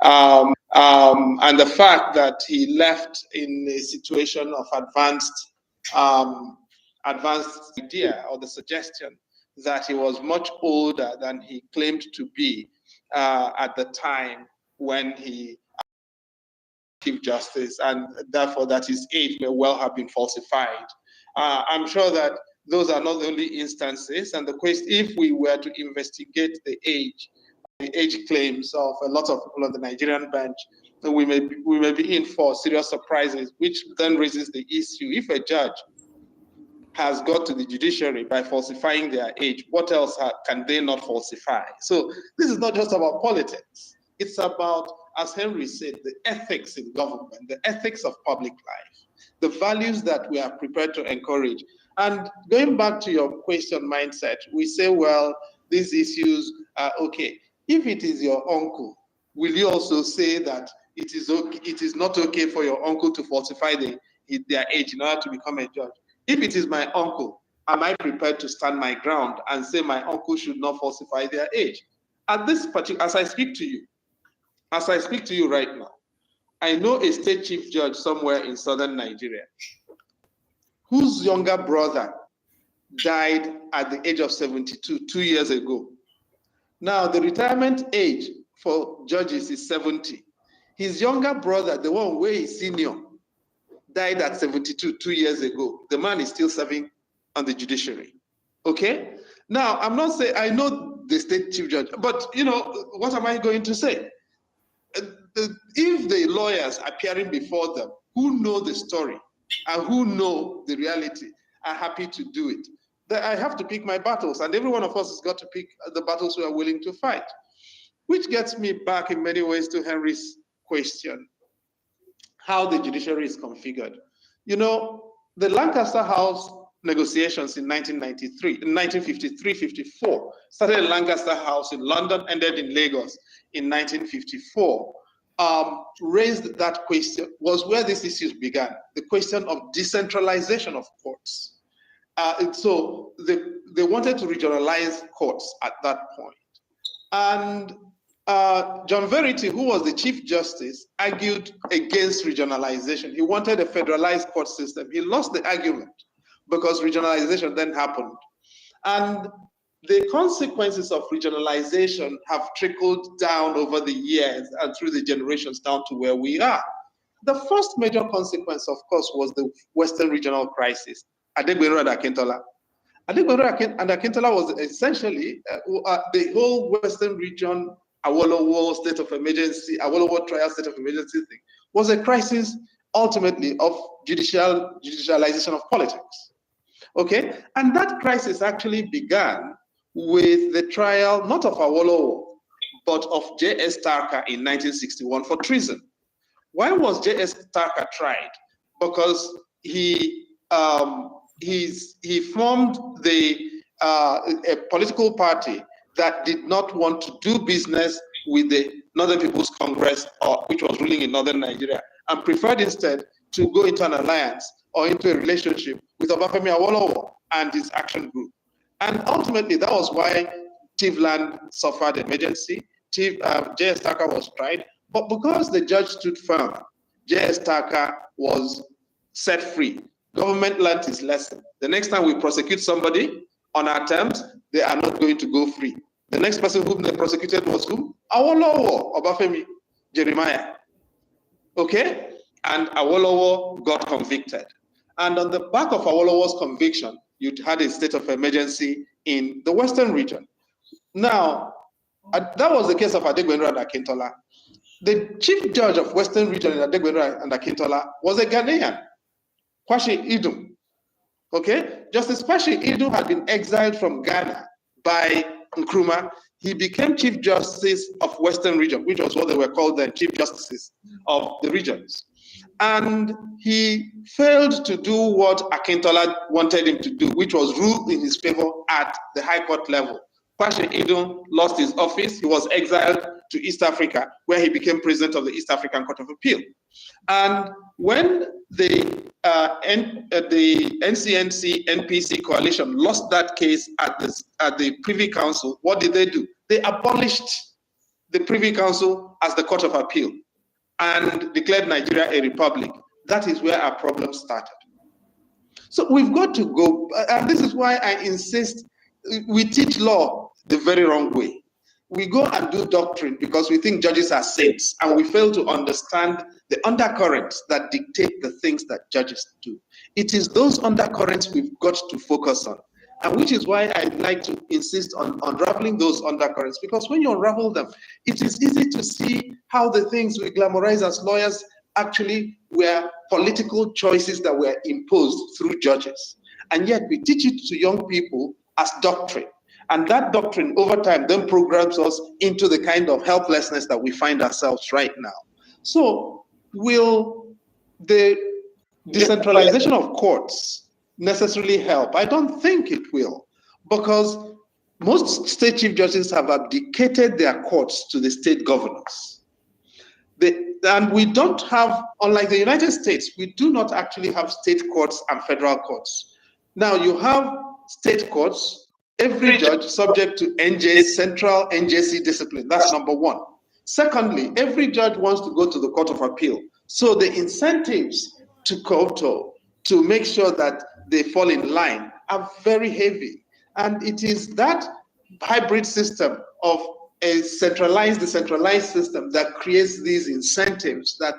and the fact that he left in a situation of advanced idea, or the suggestion that he was much older than he claimed to be at the time when he Chief Justice, and therefore that his age may well have been falsified. I'm sure that those are not the only instances, and the question, if we were to investigate the age claims of a lot of people on the Nigerian bench, we may be in for serious surprises, which then raises the issue: if a judge has got to the judiciary by falsifying their age, what else can they not falsify? So this is not just about politics. It's about, as Henry said, the ethics in government, the ethics of public life, the values that we are prepared to encourage. And going back to your question mindset, we say, well, these issues are okay. If it is your uncle, will you also say that it is not okay for your uncle to falsify their age in order to become a judge? If it is my uncle, am I prepared to stand my ground and say my uncle should not falsify their age? At this particular, as I speak to you right now, I know a state chief judge somewhere in southern Nigeria whose younger brother died at the age of 72 2 years ago. Now, the retirement age for judges is 70. His younger brother, the one where he's senior, died at 72 2 years ago. The man is still serving on the judiciary. Okay? Now, I'm not saying, I know the state chief judge, but what am I going to say? If the lawyers appearing before them who know the story and who know the reality are happy to do it, then I have to pick my battles, and every one of us has got to pick the battles we are willing to fight. Which gets me back in many ways to Henry's question, how the judiciary is configured. The Lancaster House negotiations in 1953-54 started in Lancaster House in London, ended in Lagos in 1954. Raised that question, was where these issues began, the question of decentralization of courts. So they wanted to regionalize courts at that point. And John Verity, who was the Chief Justice, argued against regionalization. He wanted a federalized court system. He lost the argument because regionalization then happened. And the consequences of regionalization have trickled down over the years and through the generations down to where we are. The first major consequence, of course, was the Western regional crisis. Adegbero and Akintola. Adegbero and Akintola was essentially the whole Western region, Awolowo state of emergency, Awolowo trial state of emergency thing, was a crisis ultimately of judicialization of politics. Okay, and that crisis actually began with the trial not of Awolowo, but of J.S. Tarka in 1961 for treason. Why was J.S. Tarka tried? Because he formed a political party that did not want to do business with the Northern People's Congress, which was ruling in Northern Nigeria, and preferred instead to go into an alliance or into a relationship with Obafemi Awolowo and his action group. And ultimately, that was why Tivland suffered emergency. J.S. Tarka was tried, but because the judge stood firm, J.S. Tarka was set free. Government learned its lesson. The next time we prosecute somebody on our terms, they are not going to go free. The next person whom they prosecuted was whom? Awolowo, Obafemi, Jeremiah. Okay? And Awolowo got convicted. And on the back of Awolowo's conviction, you had a state of emergency in the Western region. Now, that was the case of Adegbero and Akintola. The chief judge of Western region in Adegbero and Akintola was a Ghanaian, Kwasi Idum. Okay? Justice Kwasi Idum had been exiled from Ghana by Nkrumah. He became Chief Justice of Western region, which was what they were called then, Chief Justices of the regions. And he failed to do what Akintola wanted him to do, which was rule in his favor at the High Court level. Kwasi Idum lost his office. He was exiled to East Africa, where he became president of the East African Court of Appeal. And when the NCNC-NPC coalition lost that case at the Privy Council, what did they do? They abolished the Privy Council as the Court of Appeal and declared Nigeria a republic, that is where our problem started. So we've got to go, and this is why I insist we teach law the very wrong way. We go and do doctrine because we think judges are saints, and we fail to understand the undercurrents that dictate the things that judges do. It is those undercurrents we've got to focus on, and which is why I like to insist on unraveling those undercurrents, because when you unravel them, it is easy to see how the things we glamorize as lawyers actually were political choices that were imposed through judges. And yet we teach it to young people as doctrine. And that doctrine over time then programs us into the kind of helplessness that we find ourselves right now. So will the decentralization of courts necessarily help? I don't think it will, because most state chief judges have abdicated their courts to the state governors. And we don't have, unlike the United States, we do not actually have state courts and federal courts. Now you have state courts, every judge subject to central NJC discipline. That's number one. Secondly, every judge wants to go to the Court of Appeal. So the incentives to Koto to make sure that they fall in line are very heavy. And it is that hybrid system of a centralized, decentralized system that creates these incentives that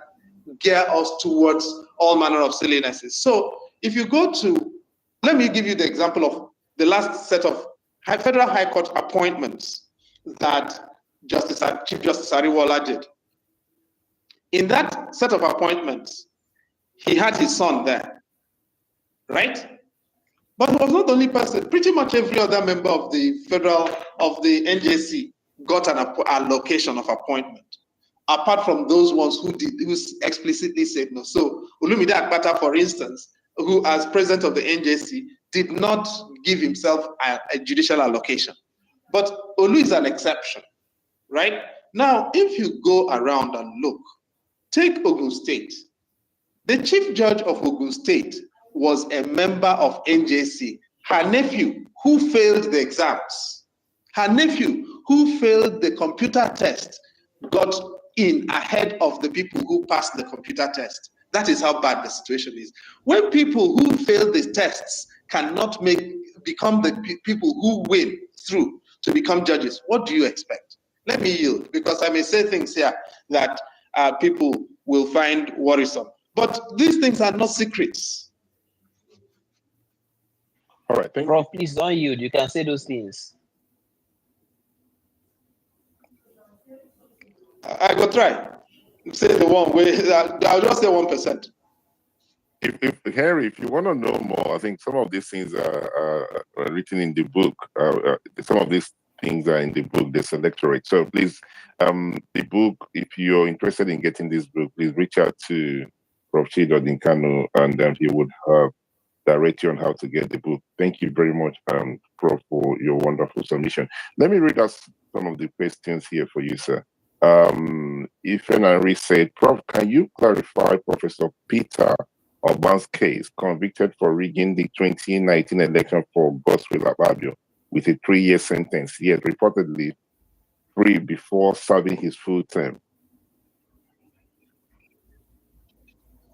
gear us towards all manner of sillinesses. So if you go to, let me give you the example of the last set of federal high court appointments that Chief Justice Ariwoola did. In that set of appointments, he had his son there, right? But he was not the only person. Pretty much every other member of the NJC got an allocation of appointment, apart from those ones who explicitly said no. So Olumide Akpata, for instance, who as president of the NJC did not give himself a judicial allocation. But Olu is an exception, right? Now, if you go around and look, take Ogun State. The chief judge of Ogun State was a member of NJC. Her nephew, who failed the exams, her nephew, who failed the computer test, got in ahead of the people who passed the computer test. That is how bad the situation is. When people who fail the tests cannot become the people who win through to become judges, what do you expect? Let me yield, because I may say things here that people will find worrisome. But these things are not secrets. All right, thank Prof, please don't yield. You can say those things. I go try. Say the one way. I'll just say 1%. If Henry, if you want to know more, I think some of these things are written in the book. Some of these things are in the book, the Selectorate. So please, the book, if you're interested in getting this book, please reach out to Prof. Chido Dinkano, and he would direct you on how to get the book. Thank you very much, Prof, for your wonderful submission. Let me read out some of the questions here for you, sir. If Henry said, Prof, can you clarify Professor Peter Oban's case, convicted for rigging the 2019 election for Godswill Ababio with a 3-year sentence, yet reportedly free before serving his full term?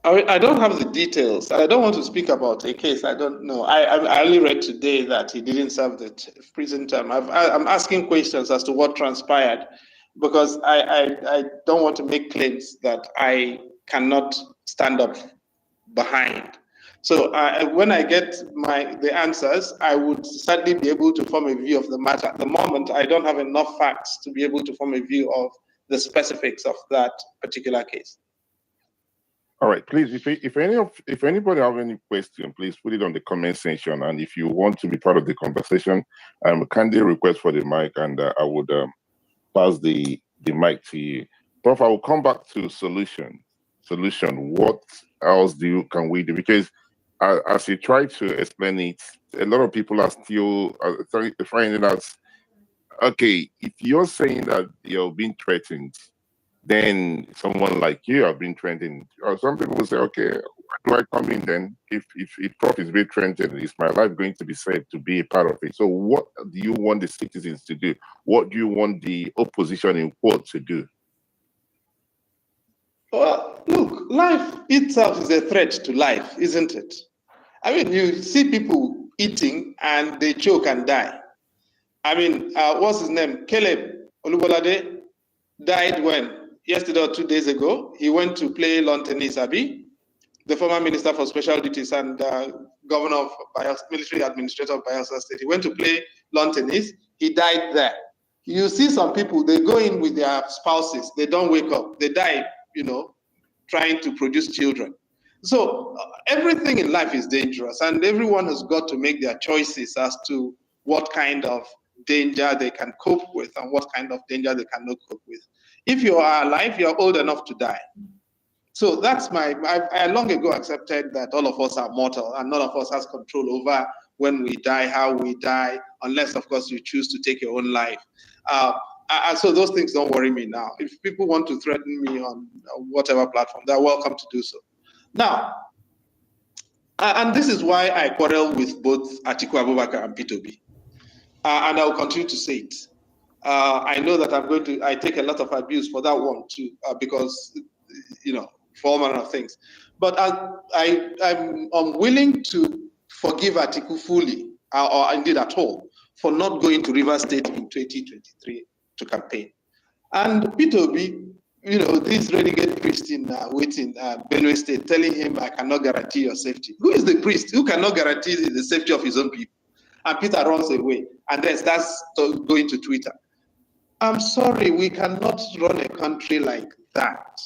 I don't have the details. I don't want to speak about a case I don't know. I only read today that he didn't serve the prison term. I'm asking questions as to what transpired, because I don't want to make claims that I cannot stand up behind. So when I get the answers, I would certainly be able to form a view of the matter. At the moment, I don't have enough facts to be able to form a view of the specifics of that particular case. All right, please, if anybody have any question, please put it on the comment section. And if you want to be part of the conversation, kindly request for the mic, and I would pass the mic to you. Prof, I will come back to solution. What else can we do? Because as you try to explain it, a lot of people are still finding out, okay, if you're saying that you're being threatened, then someone like you have been threatened. Or some people will say, okay, do I come in then? If Prof is being threatened, is my life going to be safe to be a part of it? So what do you want the citizens to do? What do you want the opposition in quote to do? Well, look, life itself is a threat to life, isn't it? I mean, you see people eating and they choke and die. I mean, what's his name? Caleb Olubolade died when? Yesterday or 2 days ago. He went to play lawn tennis, Abi, the former minister for special duties and governor of military administrator of Bayelsa State. He went to play lawn tennis. He died there. You see some people, they go in with their spouses. They don't wake up. They die, trying to produce children. So everything in life is dangerous, and everyone has got to make their choices as to what kind of danger they can cope with and what kind of danger they cannot cope with. If you are alive, you're old enough to die. So that's I long ago accepted that all of us are mortal and none of us has control over when we die, how we die, unless, of course, you choose to take your own life. And so those things don't worry me now. If people want to threaten me on whatever platform, they're welcome to do so. Now, and this is why I quarrel with both Atiku Abubakar and P2B. And I'll continue to say it. I know that I take a lot of abuse for that one too, because, for all manner of things. But I'm unwilling to forgive Atiku fully, or indeed at all, for not going to Rivers State in 2023 to campaign. And P2B, this renegade priest in Benue State, telling him, I cannot guarantee your safety. Who is the priest who cannot guarantee the safety of his own people? And Peter runs away and then starts going to Twitter. I'm sorry, we cannot run a country like that.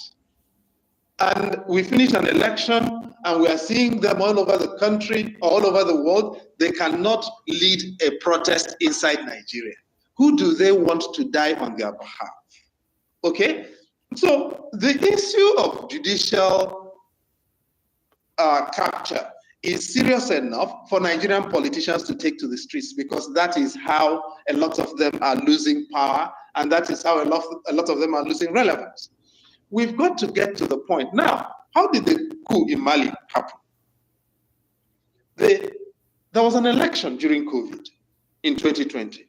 And we finish an election and we are seeing them all over the country, all over the world. They cannot lead a protest inside Nigeria. Who do they want to die on their behalf? Okay? So the issue of judicial capture is serious enough for Nigerian politicians to take to the streets, because that is how a lot of them are losing power, and that is how a lot of them are losing relevance. We've got to get to the point. Now, how did the coup in Mali happen? There was an election during COVID in 2020.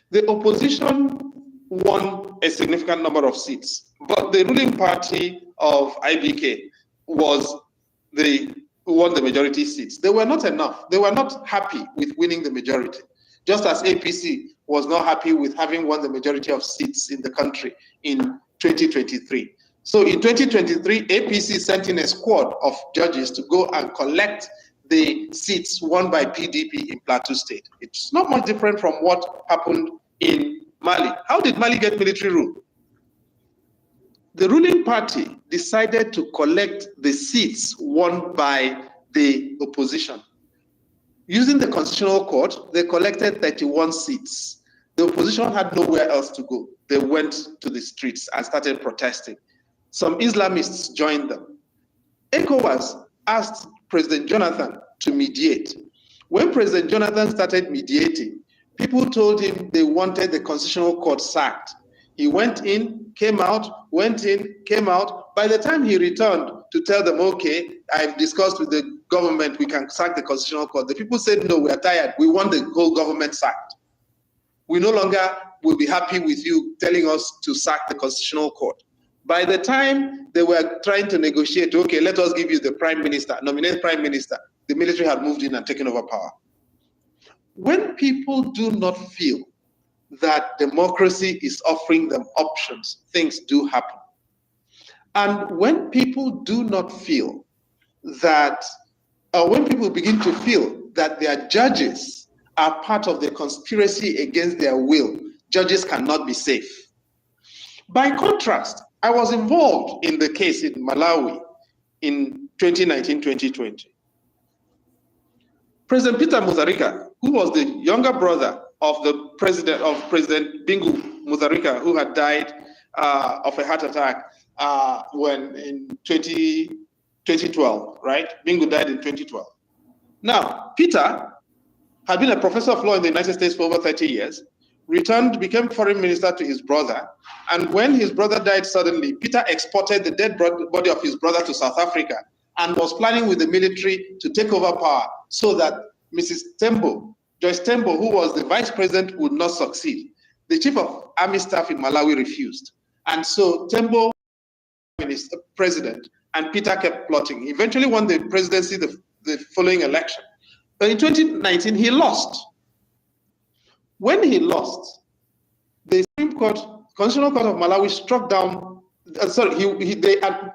The opposition won a significant number of seats, but the ruling party of IBK won the majority seats. They were not enough. They were not happy with winning the majority, just as APC was not happy with having won the majority of seats in the country in 2023. So in 2023, APC sent in a squad of judges to go and collect the seats won by PDP in Plateau State. It's not much different from what happened in Mali. How did Mali get military rule? The ruling party decided to collect the seats won by the opposition. Using the Constitutional Court, they collected 31 seats. The opposition had nowhere else to go. They went to the streets and started protesting. Some Islamists joined them. ECOWAS asked President Jonathan to mediate. When President Jonathan started mediating, people told him they wanted the Constitutional Court sacked. He went in, came out, went in, came out. By the time he returned to tell them, okay, I've discussed with the government, we can sack the Constitutional Court, the people said, no, we are tired. We want the whole government sacked. We no longer will be happy with you telling us to sack the Constitutional Court. By the time they were trying to negotiate, okay, let us give you the prime minister, nominate prime minister, the military had moved in and taken over power. When people do not feel that democracy is offering them options, things do happen. And when people do not feel that, when people begin to feel that their judges are part of the conspiracy against their will, judges cannot be safe. By contrast, I was involved in the case in Malawi in 2019-2020. President Peter Mutharika, who was the younger brother of the President Bingu Mutharika, who had died of a heart attack when in 2012, right? Bingu died in 2012. Now, Peter had been a professor of law in the United States for over 30 years, returned, became foreign minister to his brother, and when his brother died suddenly, Peter exported the dead body of his brother to South Africa and was planning with the military to take over power so that Mrs. Joyce Tembo, who was the vice president, would not succeed. The chief of army staff in Malawi refused. And so Tembo was president, and Peter kept plotting. He eventually won the presidency the following election. But in 2019, he lost. When he lost, the Supreme Court, Constitutional Court of Malawi struck down,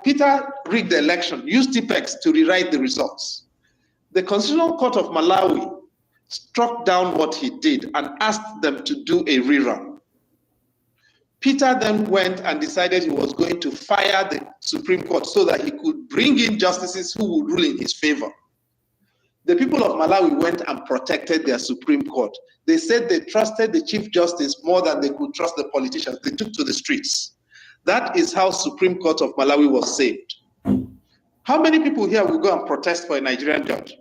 Peter rigged the election, used TPEX to rewrite the results. The Constitutional Court of Malawi struck down what he did and asked them to do a rerun. Peter then went and decided he was going to fire the Supreme Court so that he could bring in justices who would rule in his favor. The people of Malawi went and protected their Supreme Court. They said they trusted the Chief Justice more than they could trust the politicians. They took to the streets. That is how Supreme Court of Malawi was saved. How many people here will go and protest for a Nigerian judge?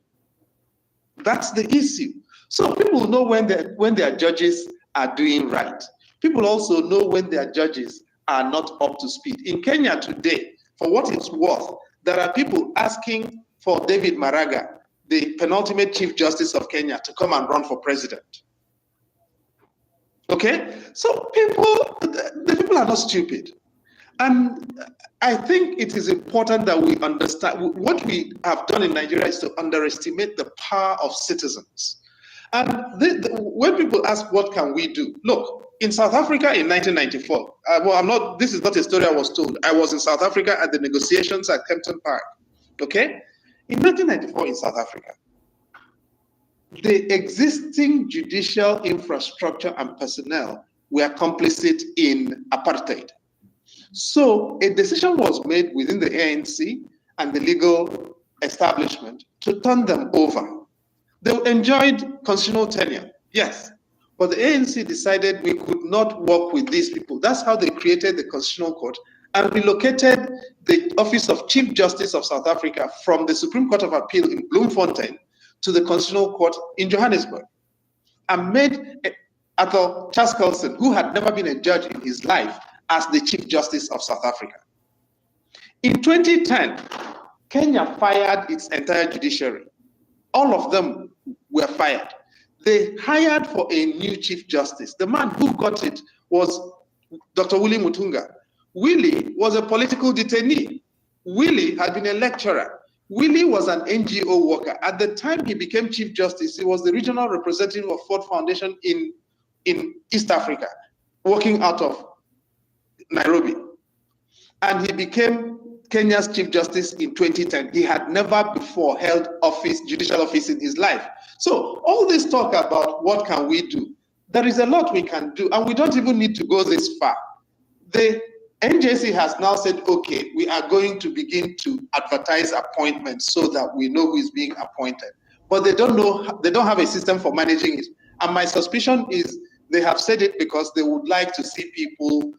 That's the issue. So people know when their judges are doing right. People also know when their judges are not up to speed. In Kenya today, for what it's worth, there are people asking for David Maraga, the penultimate Chief Justice of Kenya, to come and run for president. Okay? So the people are not stupid. And I think it is important that we understand what we have done in Nigeria is to underestimate the power of citizens. And when people ask, what can we do? Look, in South Africa in 1994, this is not a story I was told. I was in South Africa at the negotiations at Kempton Park. Okay? In 1994 in South Africa, the existing judicial infrastructure and personnel were complicit in apartheid. So a decision was made within the ANC and the legal establishment to turn them over. They enjoyed constitutional tenure, yes, but the ANC decided we could not work with these people. That's how they created the Constitutional Court and relocated the Office of Chief Justice of South Africa from the Supreme Court of Appeal in Bloemfontein to the Constitutional Court in Johannesburg, and made Arthur Chaskelson, who had never been a judge in his life, as the Chief Justice of South Africa. In 2010, Kenya fired its entire judiciary. All of them were fired. They hired for a new Chief Justice. The man who got it was Dr. Willie Mutunga. Willie was a political detainee. Willie had been a lecturer. Willie was an NGO worker. At the time he became Chief Justice, he was the regional representative of Ford Foundation in East Africa, working out of Nairobi. And he became Kenya's Chief Justice in 2010. He had never before held judicial office in his life. So all this talk about what can we do, there is a lot we can do, and we don't even need to go this far. The NJC has now said, okay, we are going to begin to advertise appointments so that we know who is being appointed. But they don't have a system for managing it. And my suspicion is they have said it because they would like to see people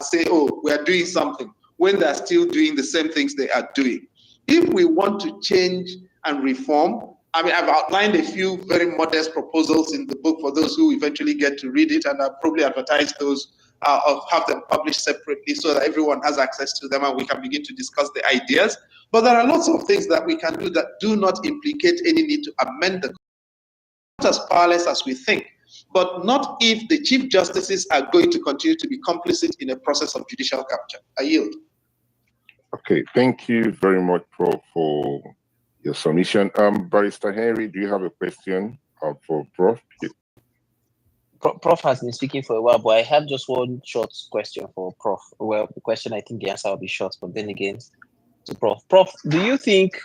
say, oh, we are doing something, when they're still doing the same things they are doing. If we want to change and reform, I mean, I've outlined a few very modest proposals in the book for those who eventually get to read it, and I'll probably advertise those or have them published separately so that everyone has access to them and we can begin to discuss the ideas. But there are lots of things that we can do that do not implicate any need to amend the Constitution. Not as powerless as we think, but not if the Chief Justices are going to continue to be complicit in a process of judicial capture. I yield. Okay, thank you very much, Prof, for your submission. Barrister Henry, do you have a question for Prof? Prof has been speaking for a while, but I have just one short question for Prof. Well, the question, I think the answer will be short, but then again, to Prof. Prof, do you think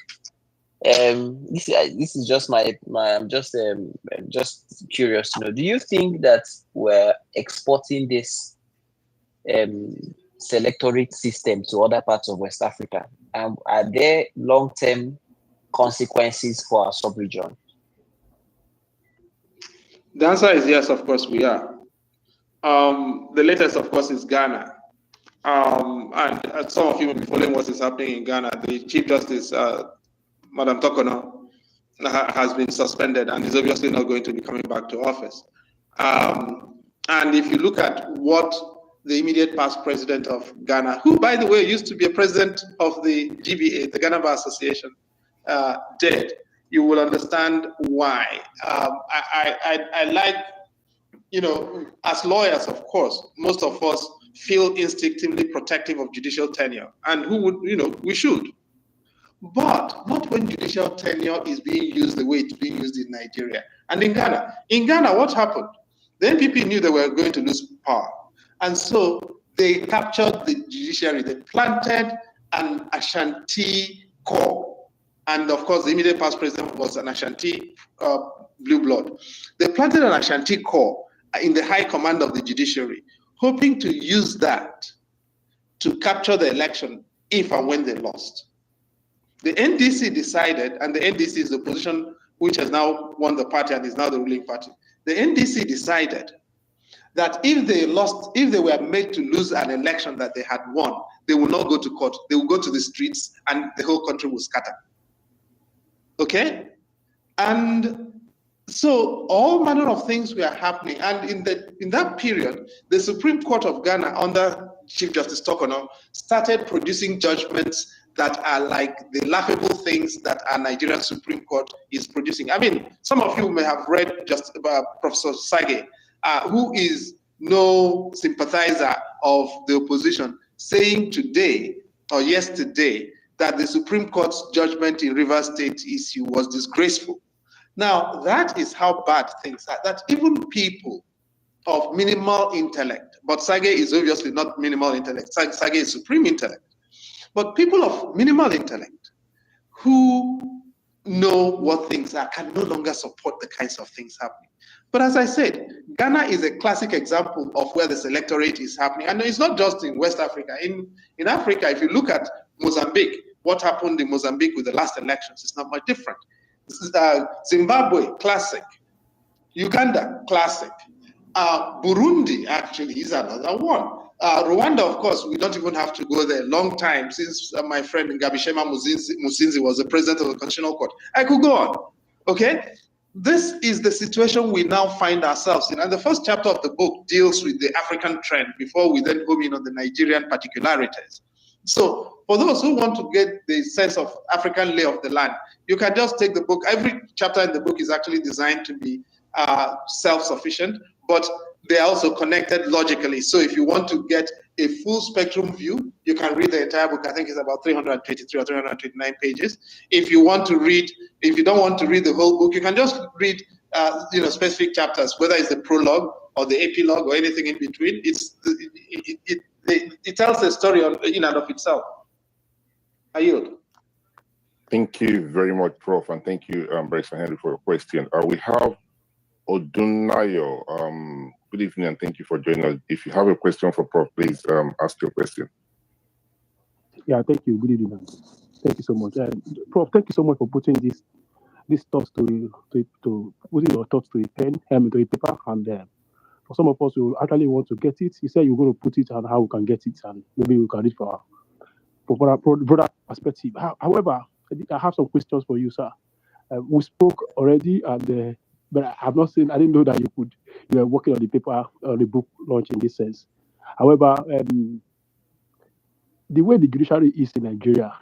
this is just I'm just curious to know, do you think that we're exporting this selectorate system to other parts of West Africa? And are there long-term consequences for our sub-region? The answer is yes, of course we are. The latest, of course, is Ghana. And some of you will be following what is happening in Ghana. The Chief Justice, Madam Tokono, has been suspended and is obviously not going to be coming back to office. And if you look at what the immediate past president of Ghana, who, by the way, used to be a president of the GBA, the Ghana Bar Association, did, you will understand why. I like, as lawyers, of course, most of us feel instinctively protective of judicial tenure, and who would, we should. But not when judicial tenure is being used the way it's being used in Nigeria and in Ghana. In Ghana, what happened? The NPP knew they were going to lose power. And so they captured the judiciary. They planted an Ashanti corps. And of course, the immediate past president was an Ashanti blue blood. They planted an Ashanti corps in the high command of the judiciary, hoping to use that to capture the election if and when they lost. The NDC decided, and the NDC is the opposition which has now won the party and is now the ruling party. The NDC decided that if they were made to lose an election that they had won, they will not go to court. They will go to the streets and the whole country will scatter. Okay? And so all manner of things were happening. And in that period, the Supreme Court of Ghana under Chief Justice Tokono started producing judgments that are like the laughable things that our Nigerian Supreme Court is producing. I mean, some of you may have read just about Professor Sage, who is no sympathizer of the opposition, saying today or yesterday that the Supreme Court's judgment in Rivers State issue was disgraceful. Now, that is how bad things are, that even people of minimal intellect, but Sage is obviously not minimal intellect, Sage is supreme intellect, but people of minimal intellect who know what things are can no longer support the kinds of things happening. But as I said, Ghana is a classic example of where the selectorate is happening. And it's not just in West Africa. In Africa, if you look at Mozambique, what happened in Mozambique with the last elections is not much different. Zimbabwe, classic. Uganda, classic. Burundi, actually, is another one. Rwanda, of course, we don't even have to go there. Long time since my friend Ngabishema Musinzi was the president of the Constitutional Court. I could go on, okay? This is the situation we now find ourselves in. And the first chapter of the book deals with the African trend before we then home in on the Nigerian particularities. So for those who want to get the sense of African lay of the land, you can just take the book. Every chapter in the book is actually designed to be self-sufficient, but they are also connected logically. So if you want to get a full spectrum view, you can read the entire book. I think it's about 323 or 329 pages. If you want to read, if you don't want to read the whole book, you can just read specific chapters, whether it's the prologue or the epilogue or anything in between. It tells a story in and of itself. I yield. Thank you very much, Prof. And thank you, Barrister Henry, for your question. We have Odunayo. Good evening, and thank you for joining us. If you have a question for Prof, please ask your question. Yeah, thank you. Good evening. Thank you so much. Prof, thank you so much for putting these thoughts to putting your thoughts to a pen, to a paper, and for some of us who actually want to get it, you said you're going to put it and how we can get it, and maybe we can read for broader perspective. However, I have some questions for you, sir. We spoke already, and but I have not seen. I didn't know that you were working on the paper, on the book launch in this sense. However, the way the judiciary is in Nigeria,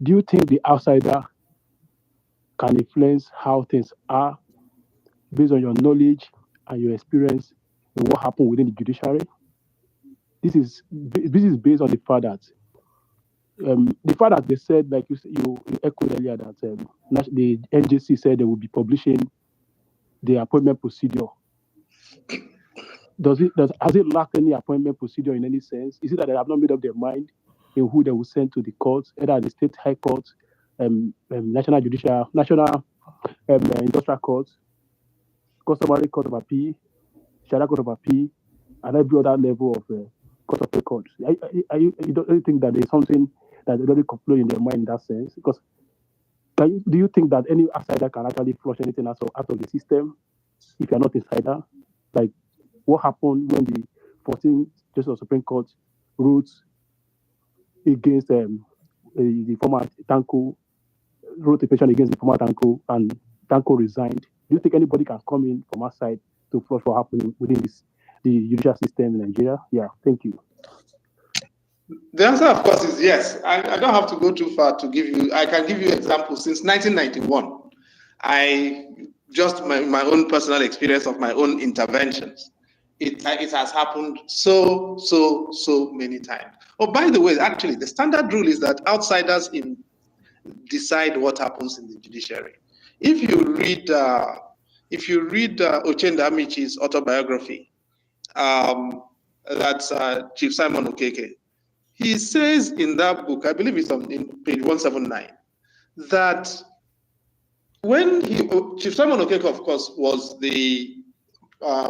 do you think the outsider can influence how things are based on your knowledge and your experience in what happened within the judiciary? This is based on the fact that they said, like you echoed earlier, that the NJC said they will be publishing the appointment procedure. Has it lacked any appointment procedure in any sense? Is it that they have not made up their mind in who they will send to the court, either the state high court, national judicial, national industrial court, customary court of appeal, sharia court of appeal, and every other level of court of records? You don't think that there's something that already flow in their mind in that sense? Because do you think that any outsider can actually flush anything out of the system if you're not insider? Like what happened when the 14th Justice of the Supreme Court ruled against the former Tanko, wrote a petition against the former Tanko, and Tanko resigned? Do you think anybody can come in from outside to flush what happened within the judicial system in Nigeria? Yeah, thank you. The answer, of course, is yes. I don't have to go too far to give you. I can give you examples. Since 1991, I just my own personal experience of my own interventions. It has happened so many times. Oh, by the way, actually, the standard rule is that outsiders decide what happens in the judiciary. If you read Ochenda Amichi's autobiography, that's Chief Simon Okeke. He says in that book, I believe it's on in page 179, that when Chief Simon Okeke, of course, was the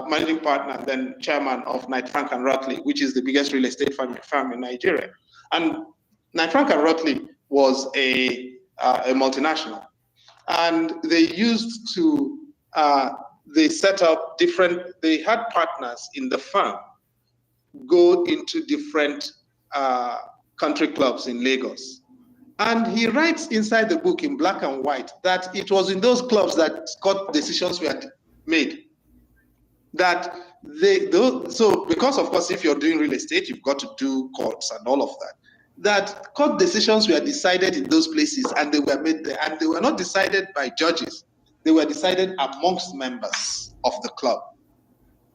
managing partner, then chairman of Knight Frank and Rotley, which is the biggest real estate firm in Nigeria. And Knight Frank and Rotley was a multinational. And they used to, they set up they had partners in the firm go into different country clubs in Lagos. And he writes inside the book in black and white that it was in those clubs that court decisions were made. That so because of course, if you're doing real estate, you've got to do courts and all of that. That court decisions were decided in those places and they were made there, and they were not decided by judges. They were decided amongst members of the club.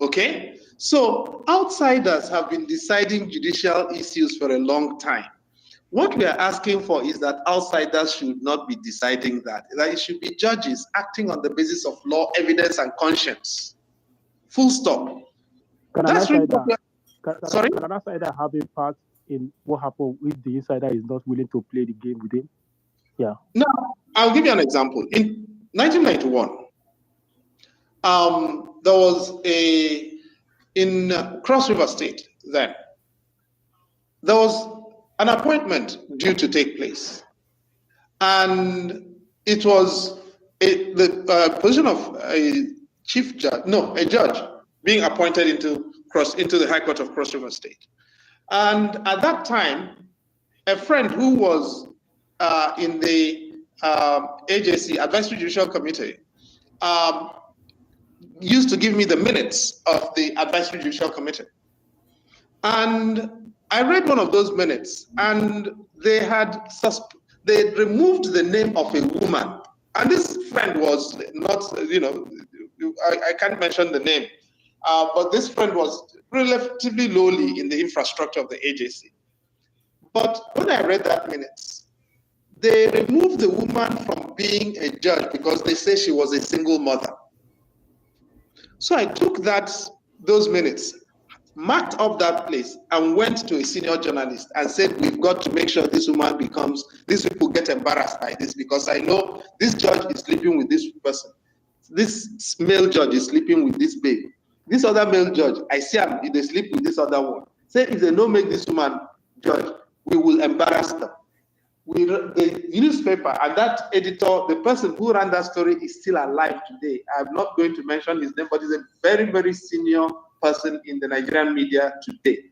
Okay? So outsiders have been deciding judicial issues for a long time. What we are asking for is that outsiders should not be deciding that it should be judges acting on the basis of law, evidence, and conscience. Full stop. Can an outsider have a part in what happened if the insider is not willing to play the game with him? Yeah. No, I'll give you an example. In 1991, there was in Cross River State then, there was an appointment due to take place. And it was the position of a chief judge, no, a judge being appointed into the High Court of Cross River State. And at that time, a friend who was in the AJC, Advisory Judicial Committee, used to give me the minutes of the Advisory Judicial Committee. And I read one of those minutes, and they removed the name of a woman. And this friend was not, I can't mention the name, but this friend was relatively lowly in the infrastructure of the AJC. But when I read that minutes, they removed the woman from being a judge because they say she was a single mother. So I took those minutes, marked up that place, and went to a senior journalist and said, we've got to make sure these people get embarrassed by this, because I know this judge is sleeping with this person. This male judge is sleeping with this babe. This other male judge, I see him, they sleep with this other one. Say, if they don't make this woman judge, we will embarrass them. The newspaper and that editor, the person who ran that story, is still alive today. I'm not going to mention his name, but he's a very, very senior person in the Nigerian media today.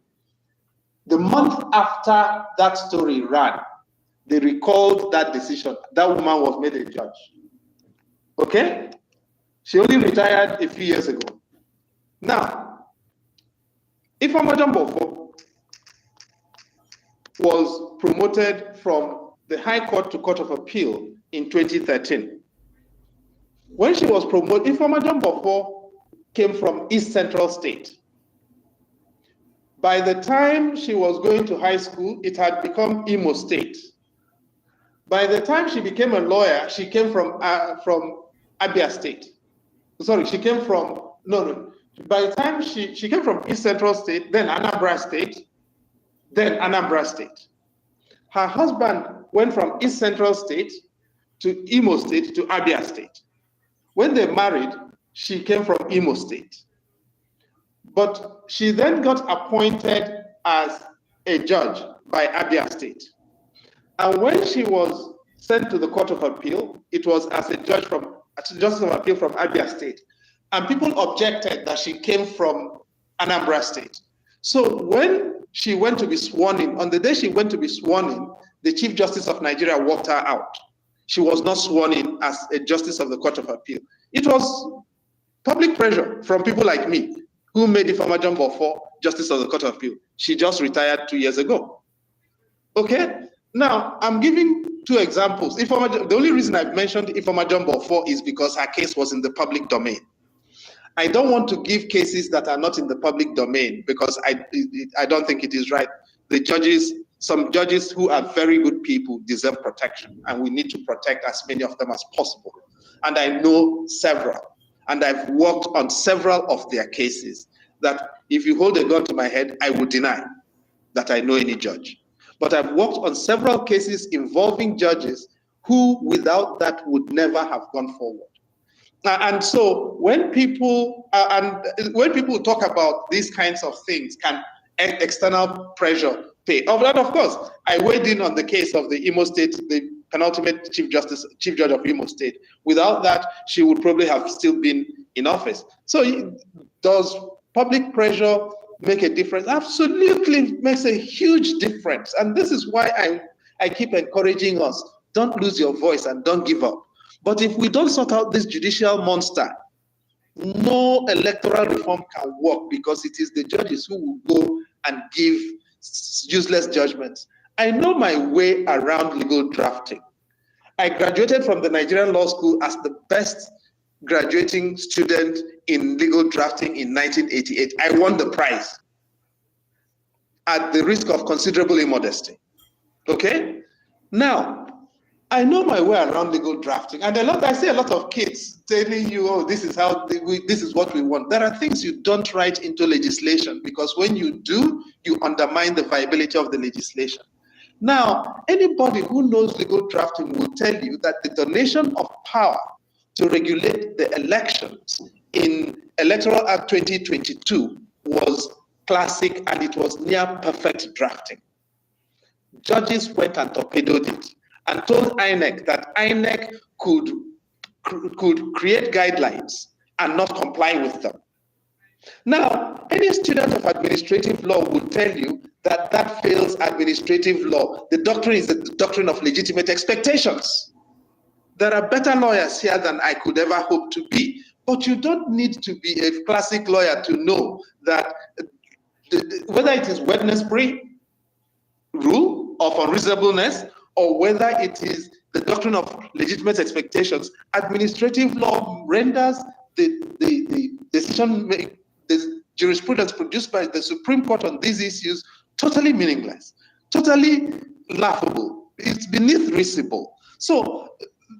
The month after that story ran, they recalled that decision. That woman was made a judge. Okay? She only retired a few years ago. Now, Ifeoma Bofo was promoted from the High Court to Court of Appeal in 2013. When she was promoted, Ifeoma Bofo came from East Central State. By the time she was going to high school, it had become Imo State. By the time she became a lawyer, she came from Abia State. Sorry, she came from, by the time she came from East Central State, then Anambra State, then Anambra State. Her husband went from East Central State to Imo State to Abia State. When they married, she came from Imo State. But she then got appointed as a judge by Abia State. And when she was sent to the Court of Appeal, it was as a Justice of Appeal from Abia State. And people objected that she came from Anambra State. So when she went to be sworn in, on the day she went to be sworn in, the Chief Justice of Nigeria walked her out. She was not sworn in as a Justice of the Court of Appeal. It was public pressure from people like me, who made Ifeoma Bofo Justice of the Court of Appeal. She just retired 2 years ago. Okay? Now, I'm giving two examples. The only reason I've mentioned Ifeoma Jumbo 4 is because her case was in the public domain. I don't want to give cases that are not in the public domain because I don't think it is right. Some judges who are very good people deserve protection, and we need to protect as many of them as possible. And I know several, and I've worked on several of their cases that if you hold a gun to my head, I would deny that I know any judge. But I've worked on several cases involving judges who, without that, would never have gone forward. And so when people talk about these kinds of things, can external pressure pay? And of course, I weighed in on the case of the Imo State, the penultimate chief judge of Imo State. Without that, she would probably have still been in office. So does public pressure make a difference? Absolutely makes a huge difference. And this is why I keep encouraging us, don't lose your voice and don't give up. But if we don't sort out this judicial monster, no electoral reform can work because it is the judges who will go and give useless judgments. I know my way around legal drafting. I graduated from the Nigerian Law School as the best graduating student in legal drafting in 1988. I won the prize at the risk of considerable immodesty. Okay? Now, I know my way around legal drafting, and I see a lot of kids telling you, "Oh, this is what we want." There are things you don't write into legislation because when you do, you undermine the viability of the legislation. Now, anybody who knows legal drafting will tell you that the donation of power to regulate the elections in Electoral Act 2022 was classic and it was near perfect drafting. Judges went and torpedoed it and told INEC that INEC could create guidelines and not comply with them. Now, any student of administrative law will tell you that that fails administrative law. The doctrine is the doctrine of legitimate expectations. There are better lawyers here than I could ever hope to be, but you don't need to be a classic lawyer to know that whether it is Wednesbury rule of unreasonableness or whether it is the doctrine of legitimate expectations, administrative law renders the the jurisprudence produced by the Supreme Court on these issues totally meaningless, totally laughable. It's beneath risible. So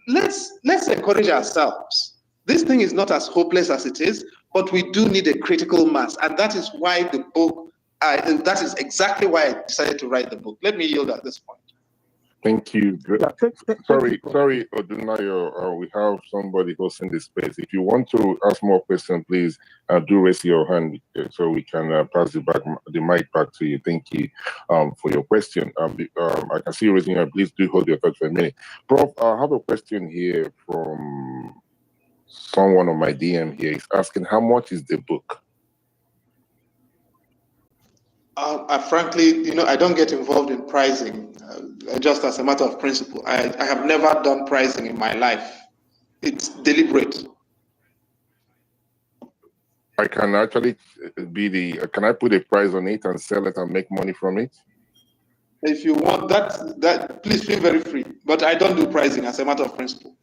let's encourage ourselves. This thing is not as hopeless as it is, but we do need a critical mass, and that is why the book. That is exactly why I decided to write the book. Let me yield at this point. Thank you. Yeah, Sorry, Odunayo. We have somebody hosting this space. If you want to ask more questions, please do raise your hand so we can pass the mic back to you. Thank you for your question. I can see you raising your hand. Please do hold your thought for a minute. Prof, I have a question here from someone on my DM here. He's asking, how much is the book? Frankly, I don't get involved in pricing, just as a matter of principle. I have never done pricing in my life. It's deliberate. I can actually can I put a price on it and sell it and make money from it? If you want that, please feel very free. But I don't do pricing as a matter of principle.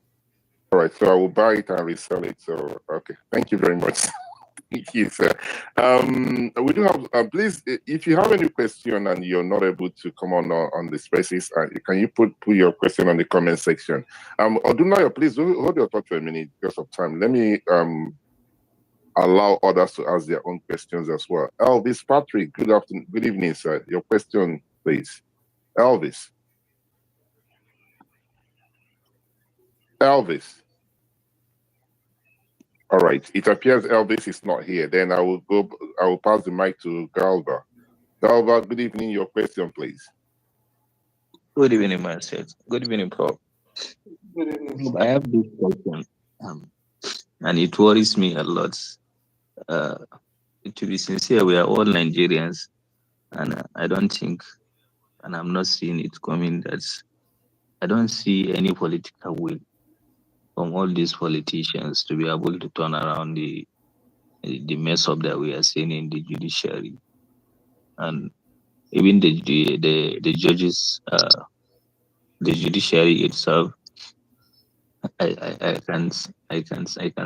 All right, so I will buy it and resell it. So, okay, thank you very much. Thank you, sir. We do have, please, if you have any question and you're not able to come on the spaces, can you put your question on the comment section? Odunayo, please hold your thought for a minute because of time. Let me allow others to ask their own questions as well. Elvis Patrick, good afternoon, good evening, sir. Your question, please. Elvis. All right. It appears Elvis is not here. Then I will pass the mic to Galba. Galba, good evening. Your question, please. Good evening, myself. Good evening, Prof. Good evening. I have this question, and it worries me a lot. To be sincere, we are all Nigerians, and I don't think, and I'm not seeing it coming, that I don't see any political will from all these politicians to be able to turn around the mess up that we are seeing in the judiciary. And even the judges, the judiciary itself, I can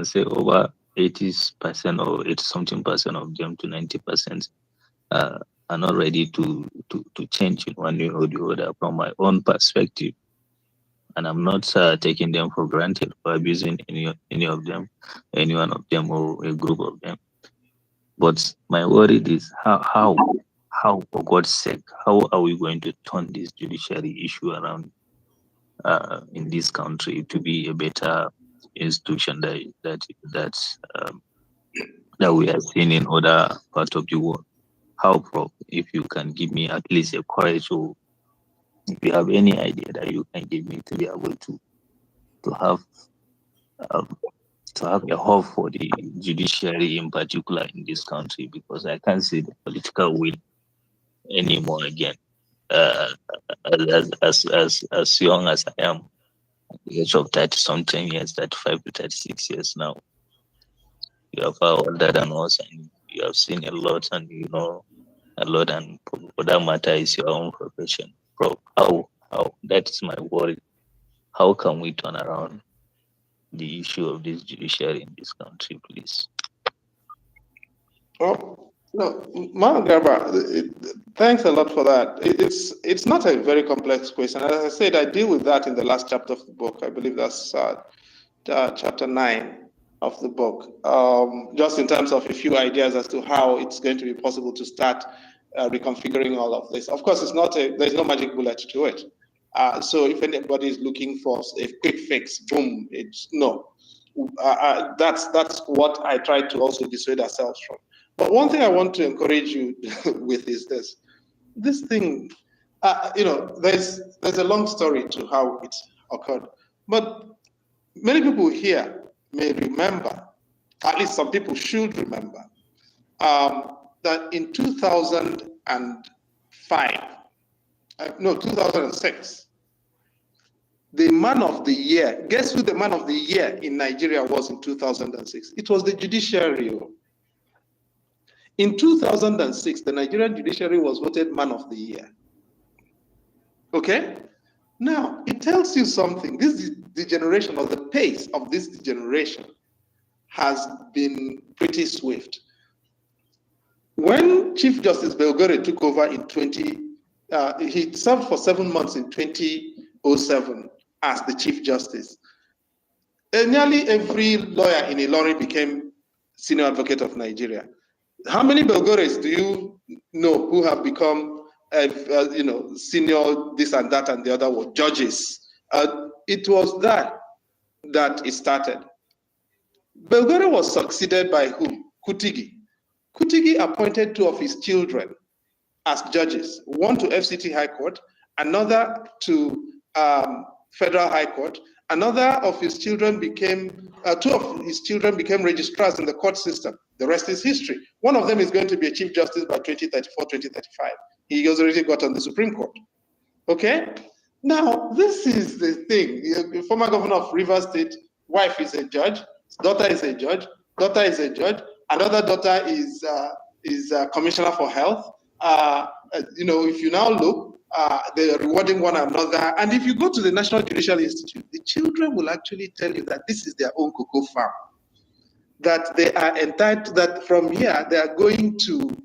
say over 80% or 80 something percent of them to 90% are not ready to change in one way or the other from my own perspective. And I'm not taking them for granted or abusing any of them, any one of them or a group of them. But my worry is how for God's sake, how are we going to turn this judiciary issue around in this country to be a better institution that we have seen in other parts of the world? How, Prof, if you can give me at least a courage, or if you have any idea that you can give me to be able to have um, to have a hope for the judiciary in particular in this country, because I can't see the political will anymore again. As young as I am, at the age of 30 something years, 35 to 36 years now, you are far older than us, and you have seen a lot, and you know a lot, and for that matter is your own profession. How that is my worry. How can we turn around the issue of this judiciary in this country, please? Well, no, Garba, thanks a lot for that. It's not a very complex question. As I said, I deal with that in the last chapter of the book. I believe that's chapter 9 of the book, just in terms of a few ideas as to how it's going to be possible to start reconfiguring all of this. Of course, there's no magic bullet to it. So if anybody is looking for a quick fix, boom, that's what I try to also dissuade ourselves from. But one thing I want to encourage you with is this thing, there's a long story to how it occurred, but many people here may remember, at least some people should remember, that in 2006, the man of the year, guess who the man of the year in Nigeria was in 2006? It was the judiciary. In 2006, the Nigerian judiciary was voted man of the year. Okay? Now, it tells you something. This degeneration, or the pace of this degeneration, has been pretty swift. When Chief Justice Belgore took over in he served for 7 months in 2007 as the Chief Justice. Nearly every lawyer in Ilorin became Senior Advocate of Nigeria. How many Belgores do you know who have become, senior this and that and the other one, judges? It was that it started. Belgore was succeeded by who? Kutigi. Kutigi appointed 2 of his children as judges, one to FCT High Court, another to Federal High Court. Another of his children became, 2 of his children became registrars in the court system. The rest is history. One of them is going to be a Chief Justice by 2034, 2035. He has already got on the Supreme Court. Okay? Now, this is the thing. The former governor of Rivers State, wife is a judge, daughter is a judge, daughter is a judge, another daughter is a commissioner for health. If you now look, they are rewarding one another. And if you go to the National Judicial Institute, the children will actually tell you that this is their own cocoa farm. That they are entitled, that from here, they are going to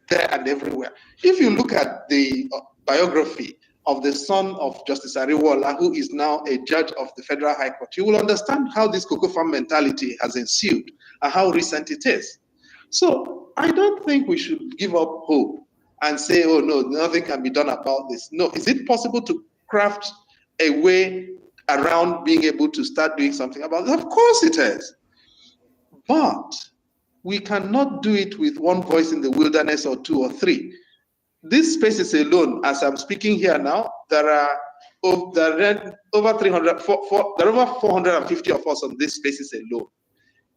there and everywhere. If you look at the biography of the son of Justice Ariwola, who is now a judge of the Federal High Court, you will understand how this cocoa farm mentality has ensued and how recent it is. So I don't think we should give up hope and say, oh no, nothing can be done about this. No, is it possible to craft a way around being able to start doing something about it? Of course it is. But we cannot do it with one voice in the wilderness or 2 or 3. This space is alone. As I'm speaking here now, there are over 450 of us on this spaces alone.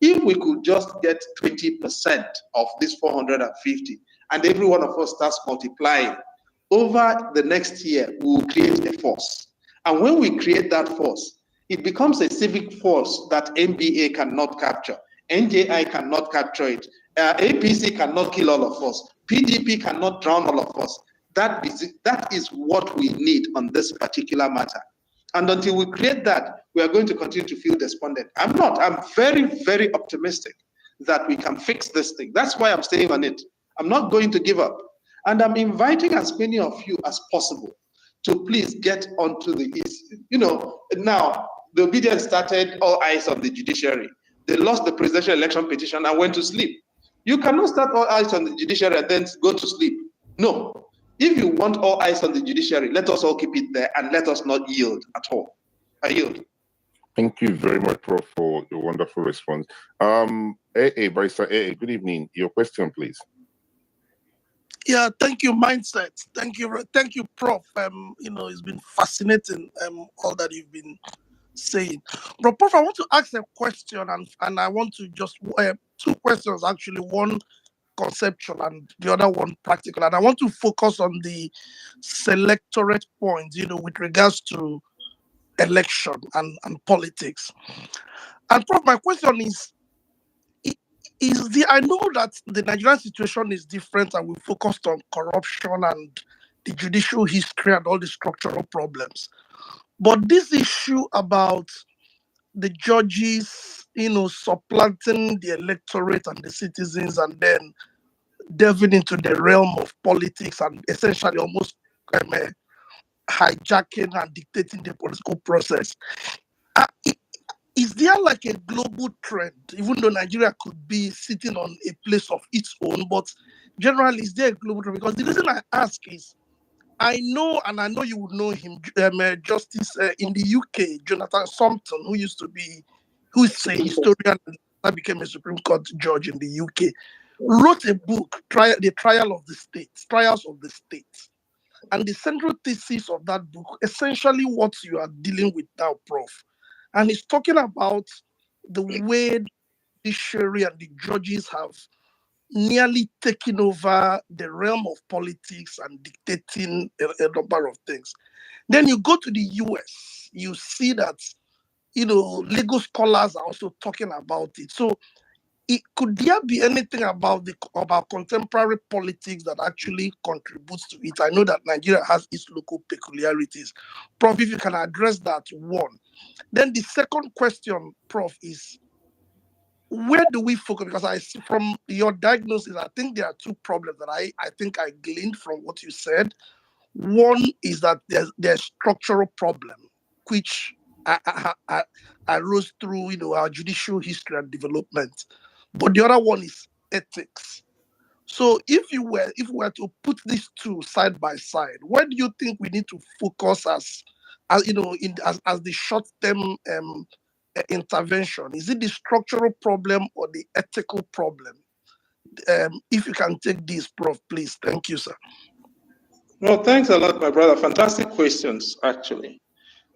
If we could just get 20% of this 450, and every one of us starts multiplying, over the next year, we will create a force. And when we create that force, it becomes a civic force that NBA cannot capture. NJI cannot capture it. APC cannot kill all of us. PDP cannot drown all of us. That is what we need on this particular matter. And until we create that, we are going to continue to feel despondent. I'm not. I'm very, very optimistic that we can fix this thing. That's why I'm staying on it. I'm not going to give up. And I'm inviting as many of you as possible to please get onto the East. Now, the obedience started, all eyes on the judiciary. They lost the presidential election petition and went to sleep. You cannot start all eyes on the judiciary and then go to sleep. No. If you want all eyes on the judiciary, let us all keep it there and let us not yield at all. I yield. Thank you very much, Prof, for your wonderful response. Barrister AA, good evening. Your question, please. Yeah, thank you, Mindset. Thank you, Prof. It's been fascinating, all that you've been saying. But Prof, I want to ask a question, and I want to just two questions actually, one conceptual and the other one practical. And I want to focus on the selectorate point, with regards to election and politics. And Prof, my question is I know that the Nigerian situation is different and we focused on corruption and the judicial history and all the structural problems. But this issue about the judges, supplanting the electorate and the citizens and then delving into the realm of politics and essentially almost hijacking and dictating the political process. Is there like a global trend, even though Nigeria could be sitting on a place of its own, but generally is there a global trend? Because the reason I ask is, I know, and I know you would know him, Justice in the UK, Jonathan Sumpton, who is a historian that became a Supreme Court judge in the UK, wrote a book, The Trials of the State. And the central thesis of that book, essentially what you are dealing with now, Prof. And he's talking about the way the judiciary and the judges have nearly taken over the realm of politics and dictating a number of things. Then you go to the US, you see that, legal scholars are also talking about it. So could there be anything about contemporary politics that actually contributes to it? I know that Nigeria has its local peculiarities. Prof, if you can address that one. Then the second question, Prof, is where do we focus? Because I see from your diagnosis, I think there are two problems that I think I gleaned from what you said. One is that there's structural problem, which arose through our judicial history and development. But the other one is ethics. So if we were to put these two side by side, where do you think we need to focus as the short-term intervention? Is it the structural problem or the ethical problem? If you can take this, Prof, please. Thank you, sir. Well, thanks a lot, my brother. Fantastic questions, actually.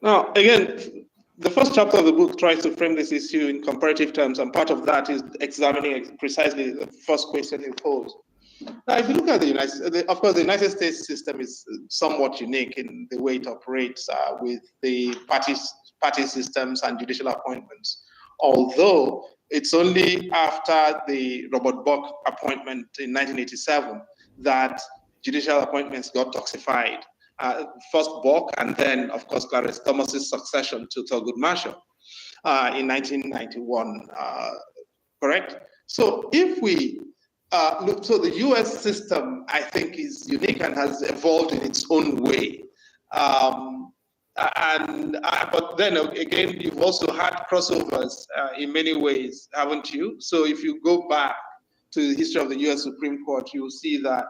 Now, again, the first chapter of the book tries to frame this issue in comparative terms, and part of that is examining precisely the first question you posed. Now, if you look at the United States, of course, the United States system is somewhat unique in the way it operates with the party systems and judicial appointments. Although it's only after the Robert Buck appointment in 1987 that judicial appointments got toxified. First Buck, and then, of course, Clarence Thomas's succession to Thurgood Marshall in 1991. Correct? So if we look, so the US system, I think, is unique and has evolved in its own way. But then again, you've also had crossovers in many ways, haven't you? So if you go back to the history of the US Supreme Court, you'll see that,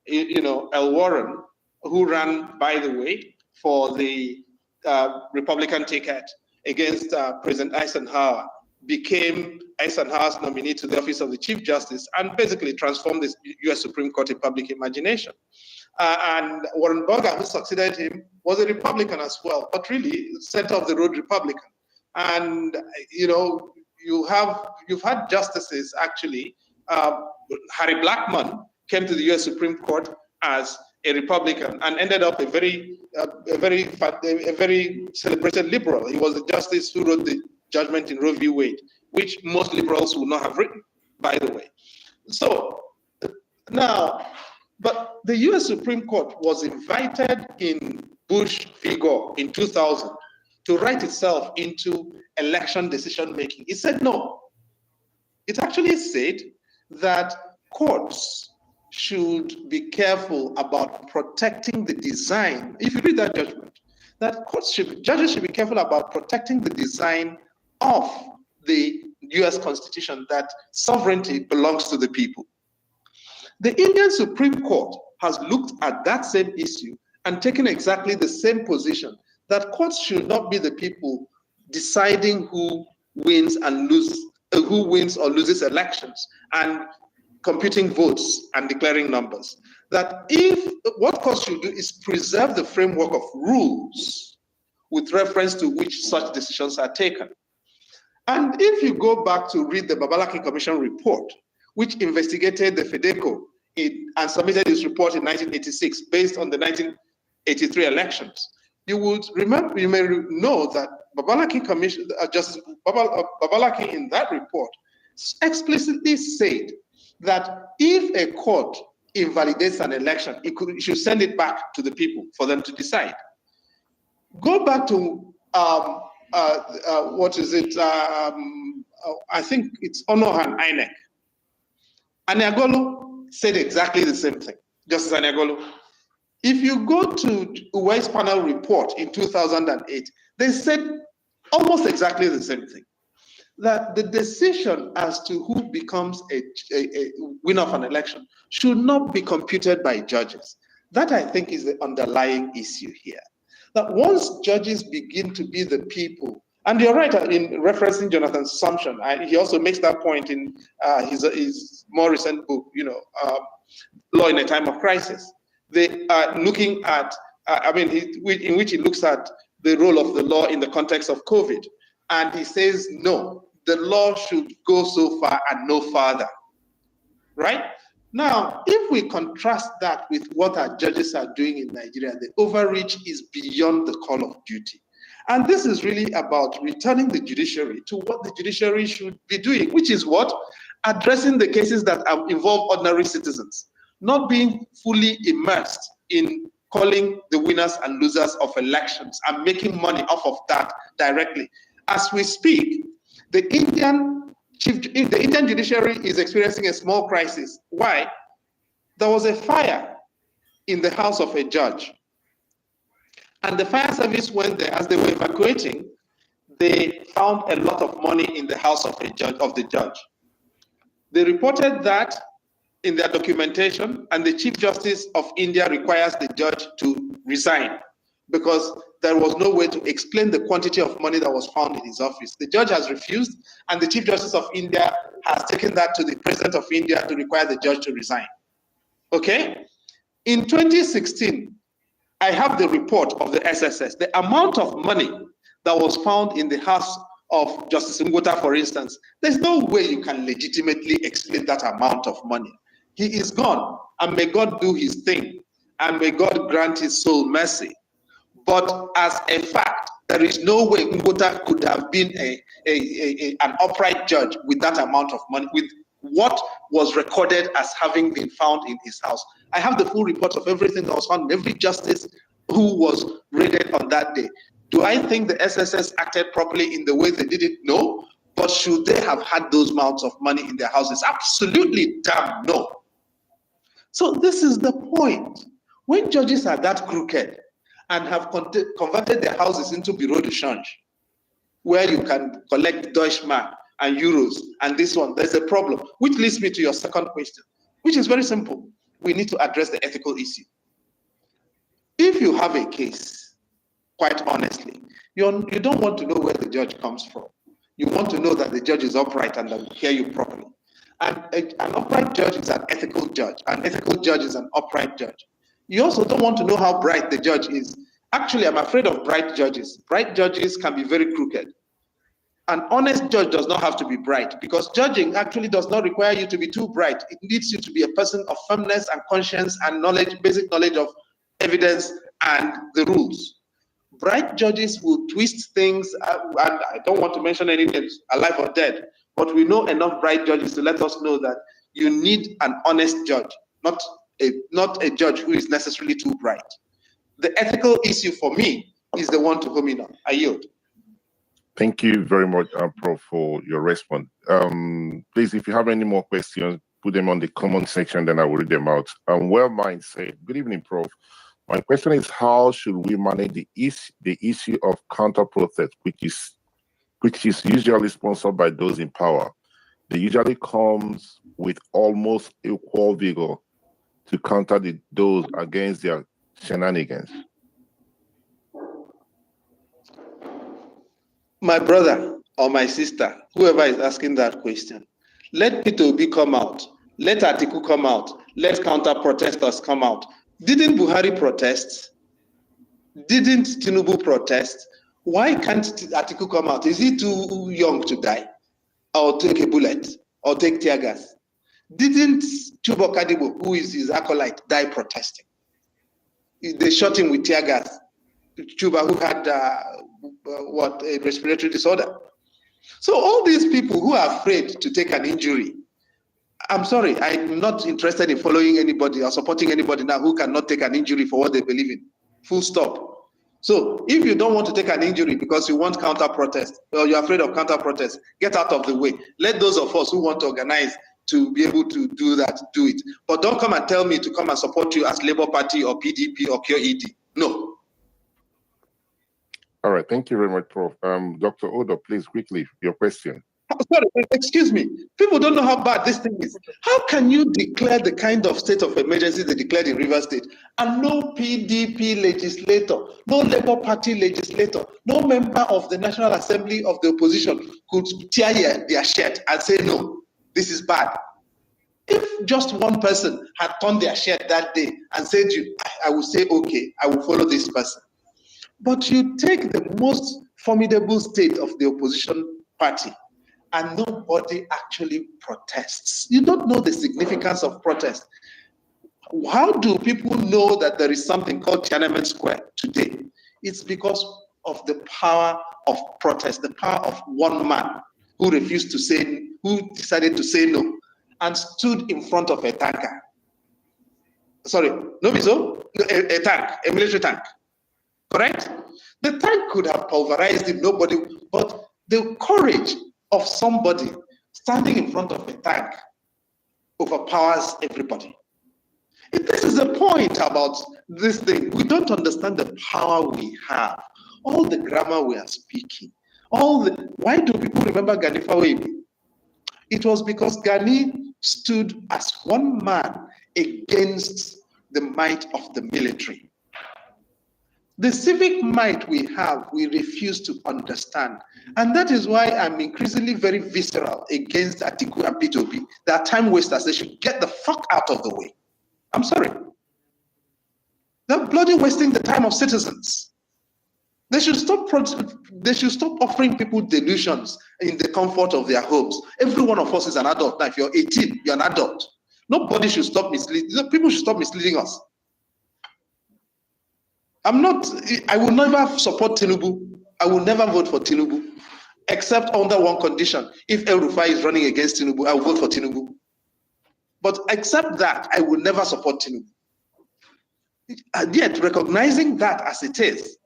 L. Warren, who ran, by the way, for the Republican ticket against President Eisenhower, became Eisenhower's nominee to the office of the Chief Justice and basically transformed the US Supreme Court in public imagination. And Warren Burger, who succeeded him, was a Republican as well, but really center-of-the-road Republican. And, you've had justices, actually. Harry Blackmun came to the US Supreme Court as a Republican and ended up a very celebrated liberal. He was the justice who wrote the judgment in Roe v. Wade, which most liberals would not have written, by the way. So now, But the US Supreme Court was invited in Bush v. Gore in 2000 to write itself into election decision making. It said no. It actually said that courts should be careful about protecting the design. If you read that judgment, that judges should be careful about protecting the design of the US Constitution, that sovereignty belongs to the people. The Indian Supreme Court has looked at that same issue and taken exactly the same position, that courts should not be the people deciding who wins or loses elections and computing votes and declaring numbers. That what courts should do is preserve the framework of rules with reference to which such decisions are taken. And if you go back to read the Babalaki Commission report, which investigated the FEDECO and submitted its report in 1986 based on the 1983 elections, you may know that Babalaki Commission, Justice Babalaki in that report explicitly said that if a court invalidates an election, it should send it back to the people for them to decide. Go back to what is it? I think it's Onohan INEC. Aniagolo said exactly the same thing, Justice Aniagolo. If you go to Uwais panel report in 2008, they said almost exactly the same thing, that the decision as to who becomes a winner of an election should not be computed by judges. That, I think, is the underlying issue here. That once judges begin to be the people, and you're right in referencing Jonathan's assumption, he also makes that point in his more recent book, Law in a Time of Crisis. They are looking at, in which he looks at the role of the law in the context of COVID. And he says, no, the law should go so far and no farther, right? Now, if we contrast that with what our judges are doing in Nigeria, the overreach is beyond the call of duty. And this is really about returning the judiciary to what the judiciary should be doing, which is what? Addressing the cases that involve ordinary citizens, not being fully immersed in calling the winners and losers of elections and making money off of that directly. As we speak, the Indian judiciary is experiencing a small crisis. Why? There was a fire in the house of a judge. And the fire service went there. As they were evacuating, they found a lot of money in the house of the judge. They reported that in their documentation, and the Chief Justice of India requires the judge to resign because there was no way to explain the quantity of money that was found in his office. The judge has refused, and the Chief Justice of India has taken that to the President of India to require the judge to resign. Okay? In 2016, I have the report of the SSS. The amount of money that was found in the house of Justice Ngota, for instance, there's no way you can legitimately explain that amount of money. He is gone, and may God do his thing, and may God grant his soul mercy. But as a fact, there is no way Ngota could have been an upright judge with that amount of money, with what was recorded as having been found in his house. I have the full report of everything that was found, every justice who was raided on that day. Do I think the SSS acted properly in the way they did it? No. But should they have had those amounts of money in their houses? Absolutely damn no. So this is the point. When judges are that crooked and have converted their houses into bureau de change, where you can collect Deutschmark and euros and this one, there's a problem. Which leads me to your second question, which is very simple. We need to address the ethical issue. If you have a case, quite honestly, you don't want to know where the judge comes from. You want to know that the judge is upright and that will hear you properly. And an upright judge is an ethical judge. An ethical judge is an upright judge. You also don't want to know how bright the judge is. Actually, I'm afraid of bright judges. Bright judges can be very crooked. An honest judge does not have to be bright, because judging actually does not require you to be too bright. It needs you to be a person of firmness and conscience and knowledge, basic knowledge of evidence and the rules. Bright judges will twist things, and I don't want to mention any names, alive or dead, but we know enough bright judges to let us know that you need an honest judge, not a judge who is necessarily too bright. The ethical issue for me is the one to home in on. I yield. Thank you very much, Prof, for your response. Please, if you have any more questions, put them on the comment section, then I will read them out. Well, mine said, good evening, Prof. My question is, how should we manage the issue of counter-protest, which is usually sponsored by those in power? They usually comes with almost equal vigor to counter those against their shenanigans. My brother or my sister, whoever is asking that question, let P2B come out, let Atiku come out, let counter-protesters come out. Didn't Buhari protest? Didn't Tinubu protest? Why can't Atiku come out? Is he too young to die? Or take a bullet? Or take tear gas? Didn't Chubo Kadibo, who is his acolyte, die protesting? They shot him with tear gas. Chuba, who had a respiratory disorder. So all these people who are afraid to take an injury, I'm sorry, I'm not interested in following anybody or supporting anybody now who cannot take an injury for what they believe in. Full stop. So if you don't want to take an injury because you want counter-protest or you're afraid of counter-protest, get out of the way. Let those of us who want to organize to be able to do that, do it. But don't come and tell me to come and support you as Labour Party or PDP or QED. No. All right, thank you very much, Prof. Dr. Odo, please, quickly, your question. Sorry, excuse me. People don't know how bad this thing is. How can you declare the kind of state of emergency they declared in Rivers State and no PDP legislator, no Labour Party legislator, no member of the National Assembly of the opposition could tear their shirt and say, no, this is bad? If just one person had torn their shirt that day and said, I will say, okay, I will follow this person. But you take the most formidable state of the opposition party and nobody actually protests. You don't know the significance of protest. How do people know that there is something called Tiananmen Square today? It's because of the power of protest, the power of one man who refused to say, who decided to say no and stood in front of a tanker. Sorry, no, a tank, a military tank. Correct? The tank could have pulverized him, nobody, but the courage of somebody standing in front of a tank overpowers everybody. This is the point about this thing. We don't understand the power we have, all the grammar we are speaking, why do people remember Gani Fawebi? It was because Gani stood as one man against the might of the military. The civic might we have, we refuse to understand. And that is why I'm increasingly very visceral against Atiku and P2P. They are time wasters. They should get the fuck out of the way. I'm sorry. They're bloody wasting the time of citizens. They should stop offering people delusions in the comfort of their homes. Every one of us is an adult. Now, if you're 18, you're an adult. Nobody should stop misleading. People should stop misleading us. I will never support Tinubu. I will never vote for Tinubu, except under one condition. If El Rufai is running against Tinubu, I will vote for Tinubu. But except that, I will never support Tinubu. And yet, recognizing that as it is,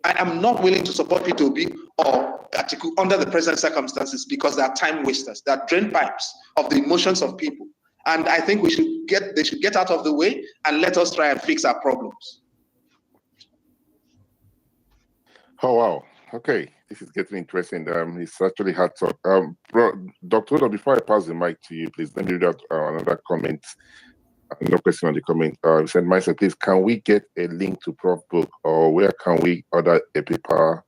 I am not willing to support P2B or Atiku under the present circumstances because they are time wasters. They are drain pipes of the emotions of people. And I think they should get out of the way and let us try and fix our problems. Oh, wow. Okay, this is getting interesting. It's actually hard talk. Dr. Odo, before I pass the mic to you, please, let me read out another comment. No question on the comment. Said, Myself, please, can we get a link to Prof book, or where can we order a paper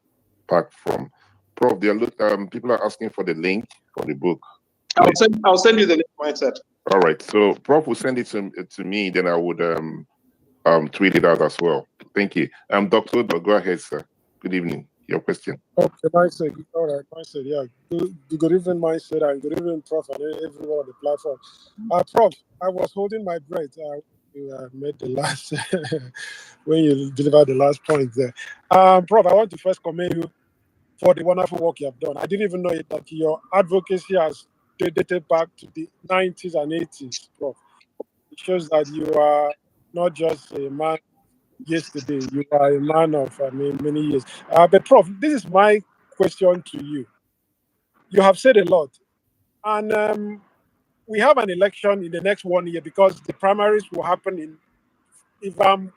pack from? Prof, people are asking for the link for the book. I'll send you the link, Mindset. All right, so Prof will send it to me, then I would tweet it out as well. Thank you. Dr. Odo, go ahead, sir. Good evening. Your question. Okay, Mindset. All right, Mindset. Yeah. Good evening, Mindset, and good evening, Prof, and everyone on the platform. Prof, I was holding my breath. You made the last when you delivered the last point there. Prof, I want to first commend you for the wonderful work you have done. I didn't even know that your advocacy has dated back to the 90s and 80s, Prof. shows that you are not just a man yesterday, you are a man of many years. But Prof, this is my question to you. You have said a lot, and we have an election in the next 1 year because the primaries will happen in, if I'm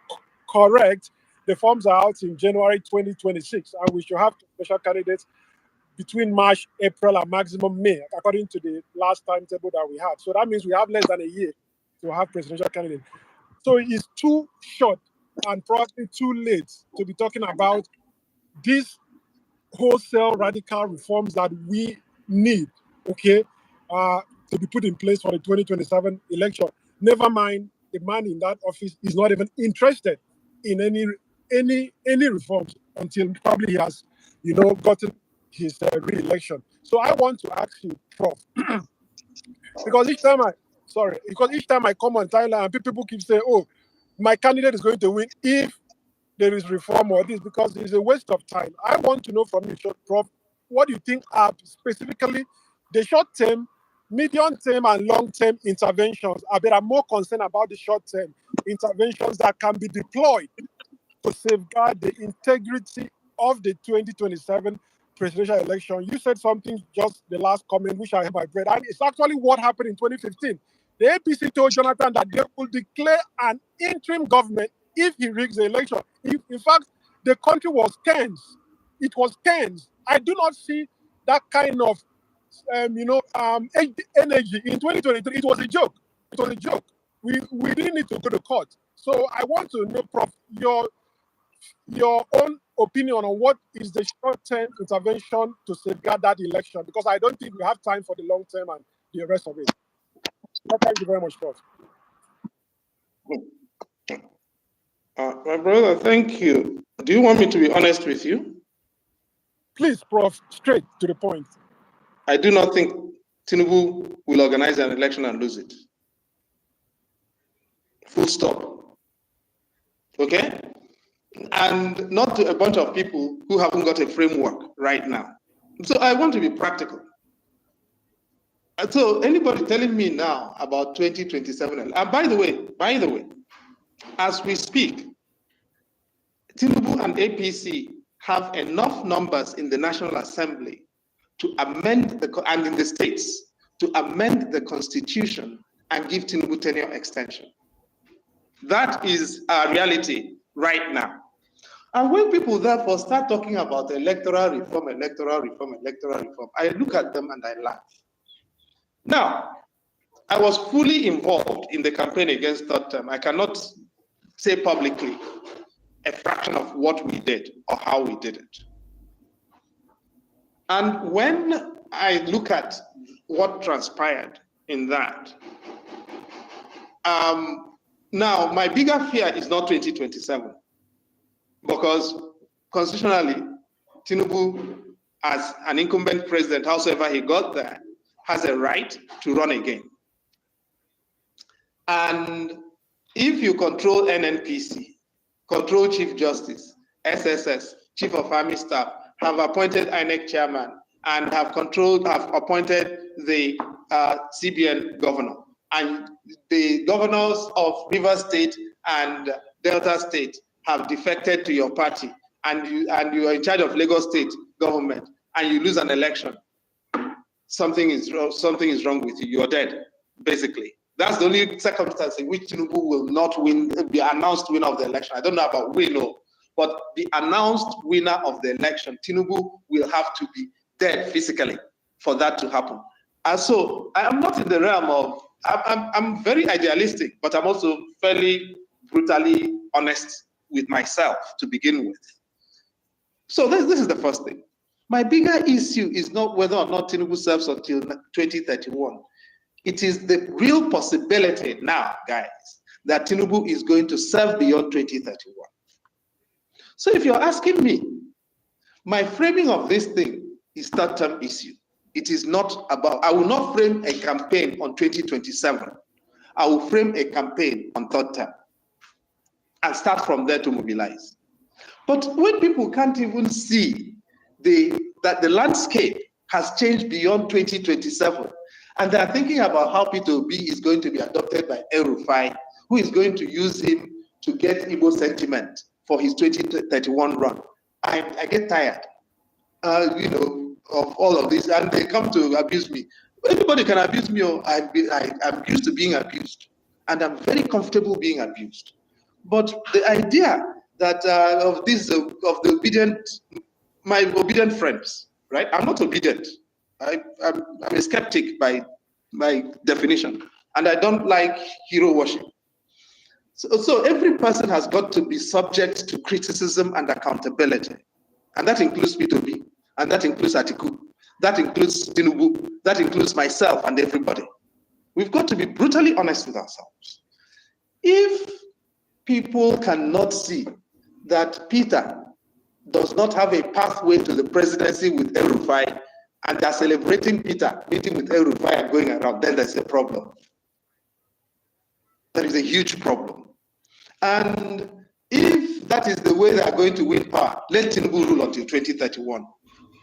correct, the forms are out in January 2026, and we should have special candidates between March, April, and maximum May, according to the last timetable that we had. So that means we have less than a year to have presidential candidates. So it's too short and probably too late to be talking about these wholesale radical reforms that we need, okay, to be put in place for the 2027 election. Never mind, the man in that office is not even interested in any reforms until probably he has, gotten his re-election. So I want to ask you, Prof, because each time I come on Thailand, people keep saying, "Oh, my candidate is going to win if there is reform or this," because it's a waste of time. I want to know from you, Prof, what do you think are specifically the short-term, medium-term, and long-term interventions? I'm more concerned about the short-term interventions that can be deployed to safeguard the integrity of the 2027 presidential election. You said something just the last comment, which I have my bread, and it's actually what happened in 2015. The APC told Jonathan that they will declare an interim government if he rigs the election. In fact, the country was tense. It was tense. I do not see that kind of, energy in 2023. It was a joke. It was a joke. We didn't need to go to court. So I want to know, Prof, your own opinion on what is the short-term intervention to safeguard that election, because I don't think we have time for the long-term and the rest of it. Thank you very much, Prof. My brother, thank you. Do you want me to be honest with you? Please, Prof, straight to the point. I do not think Tinubu will organize an election and lose it. Full stop. Okay? And not to a bunch of people who haven't got a framework right now. So I want to be practical. So anybody telling me now about 2027, and by the way, as we speak, Tinubu and APC have enough numbers in the National Assembly to amend and in the states to amend the Constitution and give Tinubu tenure extension. That is our reality right now. And when people therefore start talking about electoral reform, I look at them and I laugh. Now, I was fully involved in the campaign against third term. I cannot say publicly a fraction of what we did or how we did it. And when I look at what transpired in that, now my bigger fear is not 2027, because constitutionally, Tinubu, as an incumbent president, howsoever he got there, has a right to run again. And if you control NNPC, control Chief Justice, SSS, Chief of Army Staff, have appointed INEC chairman, and have appointed the CBN governor, and the governors of Rivers State and Delta State have defected to your party, and you are in charge of Lagos State government, and you lose an election, something is wrong with you. You're dead, basically. That's the only circumstance in which Tinubu will not be announced winner of the election. I don't know about winner, but the announced winner of the election, Tinubu will have to be dead physically for that to happen. And so I'm not in the realm of, I'm very idealistic, but I'm also fairly brutally honest with myself to begin with. So this is the first thing. My bigger issue is not whether or not Tinubu serves until 2031. It is the real possibility now, guys, that Tinubu is going to serve beyond 2031. So if you're asking me, my framing of this thing is third-term issue. It is not about, I will not frame a campaign on 2027. I will frame a campaign on third term and start from there to mobilize. But when people can't even see that the landscape has changed beyond 2027, And they are thinking about how Peter Obi is going to be adopted by El Rufai, who is going to use him to get Igbo sentiment for his 2031 run. I get tired, of all of this, and they come to abuse me. Anybody can abuse me, or I'm used to being abused, and I'm very comfortable being abused. But the idea that of the obedient, my obedient friends, right? I'm not obedient. I'm a skeptic by definition, and I don't like hero worship. So every person has got to be subject to criticism and accountability, and that includes P2P, and that includes Atiku, that includes Tinubu, that includes myself and everybody. We've got to be brutally honest with ourselves. If people cannot see that Peter does not have a pathway to the presidency with El Rufai, and they're celebrating Peter meeting with El Rufai and going around, then there's a problem. There is a huge problem. And if that is the way they are going to win power, let Tinubu rule until 2031,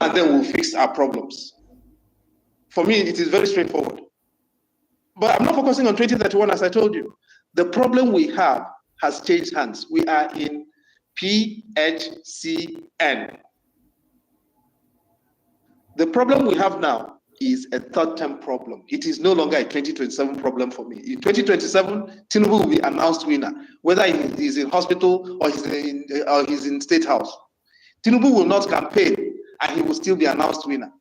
and then we'll fix our problems. For me, it is very straightforward. But I'm not focusing on 2031, as I told you. The problem we have has changed hands. We are in PHCN. The problem we have now is a third-term problem. It is no longer a 2027 problem for me. In 2027, Tinubu will be announced winner, whether he's in hospital or he's in State House. Tinubu will not campaign, and he will still be announced winner.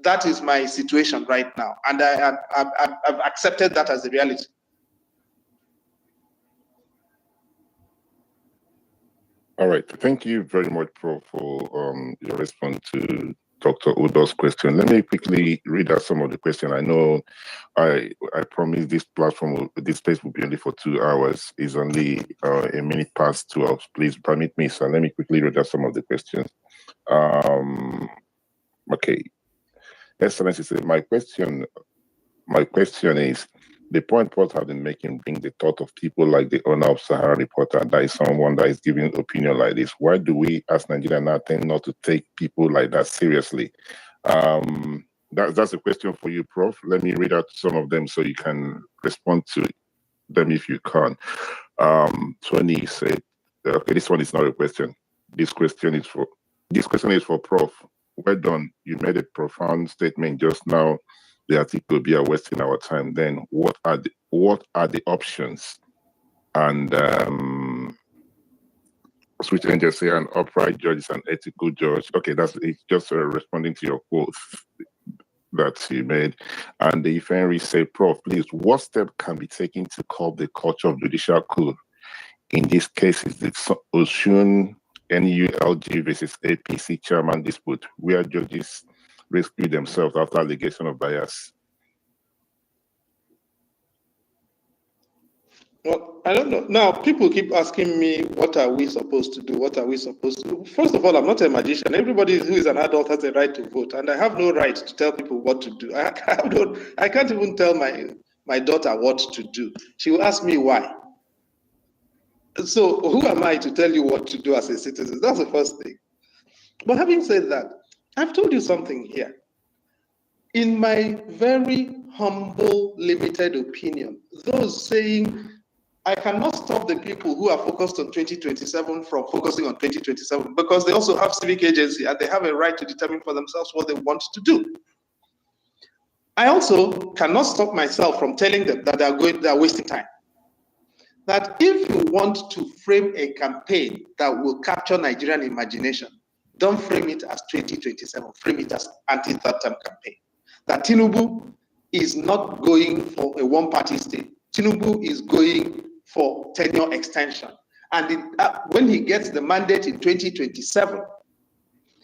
That is my situation right now, and I've accepted that as the reality. All right. Thank you very much, Prof, for your response to Dr. Udo's question. Let me quickly read out some of the questions. I know I promised this platform, this space will be only for 2 hours. It's only a minute past 12. Please permit me, so let me quickly read out some of the questions. Okay. Excellency said, my question is, the point Prof have been making brings the thought of people like the owner of Sahara Reporter, that is someone that is giving opinion like this. Why do we as Nigerians now tend not to take people like that seriously? That's a question for you, Prof. Let me read out some of them so you can respond to them if you can. Tony said, okay, this one is not a question. This question is for Prof. Well done. You made a profound statement just now. The article be wasting our time. Then what are the options? And Switch Angel say an upright judge is an ethical judge. Okay, it's just responding to your quote that you made. And the Ifenri say, Prof, please, what step can be taken to curb the culture of judicial coup? In this case, is the Oshun NULG versus APC chairman dispute, where judges rescue themselves after allegation of bias? Well, I don't know. Now, people keep asking me, what are we supposed to do? What are we supposed to do? First of all, I'm not a magician. Everybody who is an adult has a right to vote, and I have no right to tell people what to do. I can't even tell my daughter what to do. She will ask me why. So who am I to tell you what to do as a citizen? That's the first thing. But having said that, I've told you something here. In my very humble, limited opinion, those saying I cannot stop the people who are focused on 2027 from focusing on 2027, because they also have civic agency and they have a right to determine for themselves what they want to do. I also cannot stop myself from telling them that they are wasting time. That if you want to frame a campaign that will capture Nigerian imagination, don't frame it as 2027, frame it as anti-third term campaign. That Tinubu is not going for a one-party state. Tinubu is going for tenure extension. And when he gets the mandate in 2027,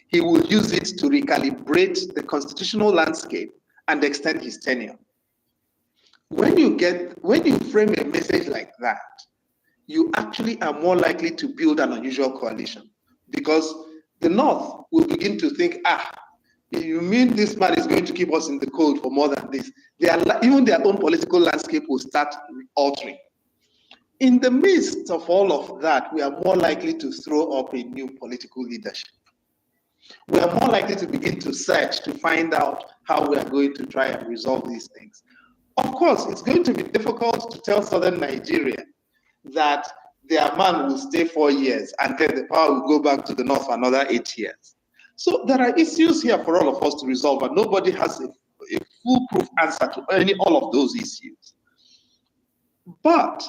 he will use it to recalibrate the constitutional landscape and extend his tenure. When you frame a message like that, you actually are more likely to build an unusual coalition, because the North will begin to think, you mean this man is going to keep us in the cold for more than this? Even their own political landscape will start altering. In the midst of all of that, we are more likely to throw up a new political leadership. we are more likely to begin to search to find out how we are going to try and resolve these things. Of course, it's going to be difficult to tell Southern Nigeria that their man will stay 4 years and then the power will go back to the North for another 8 years. So there are issues here for all of us to resolve, and nobody has a foolproof answer to all of those issues. But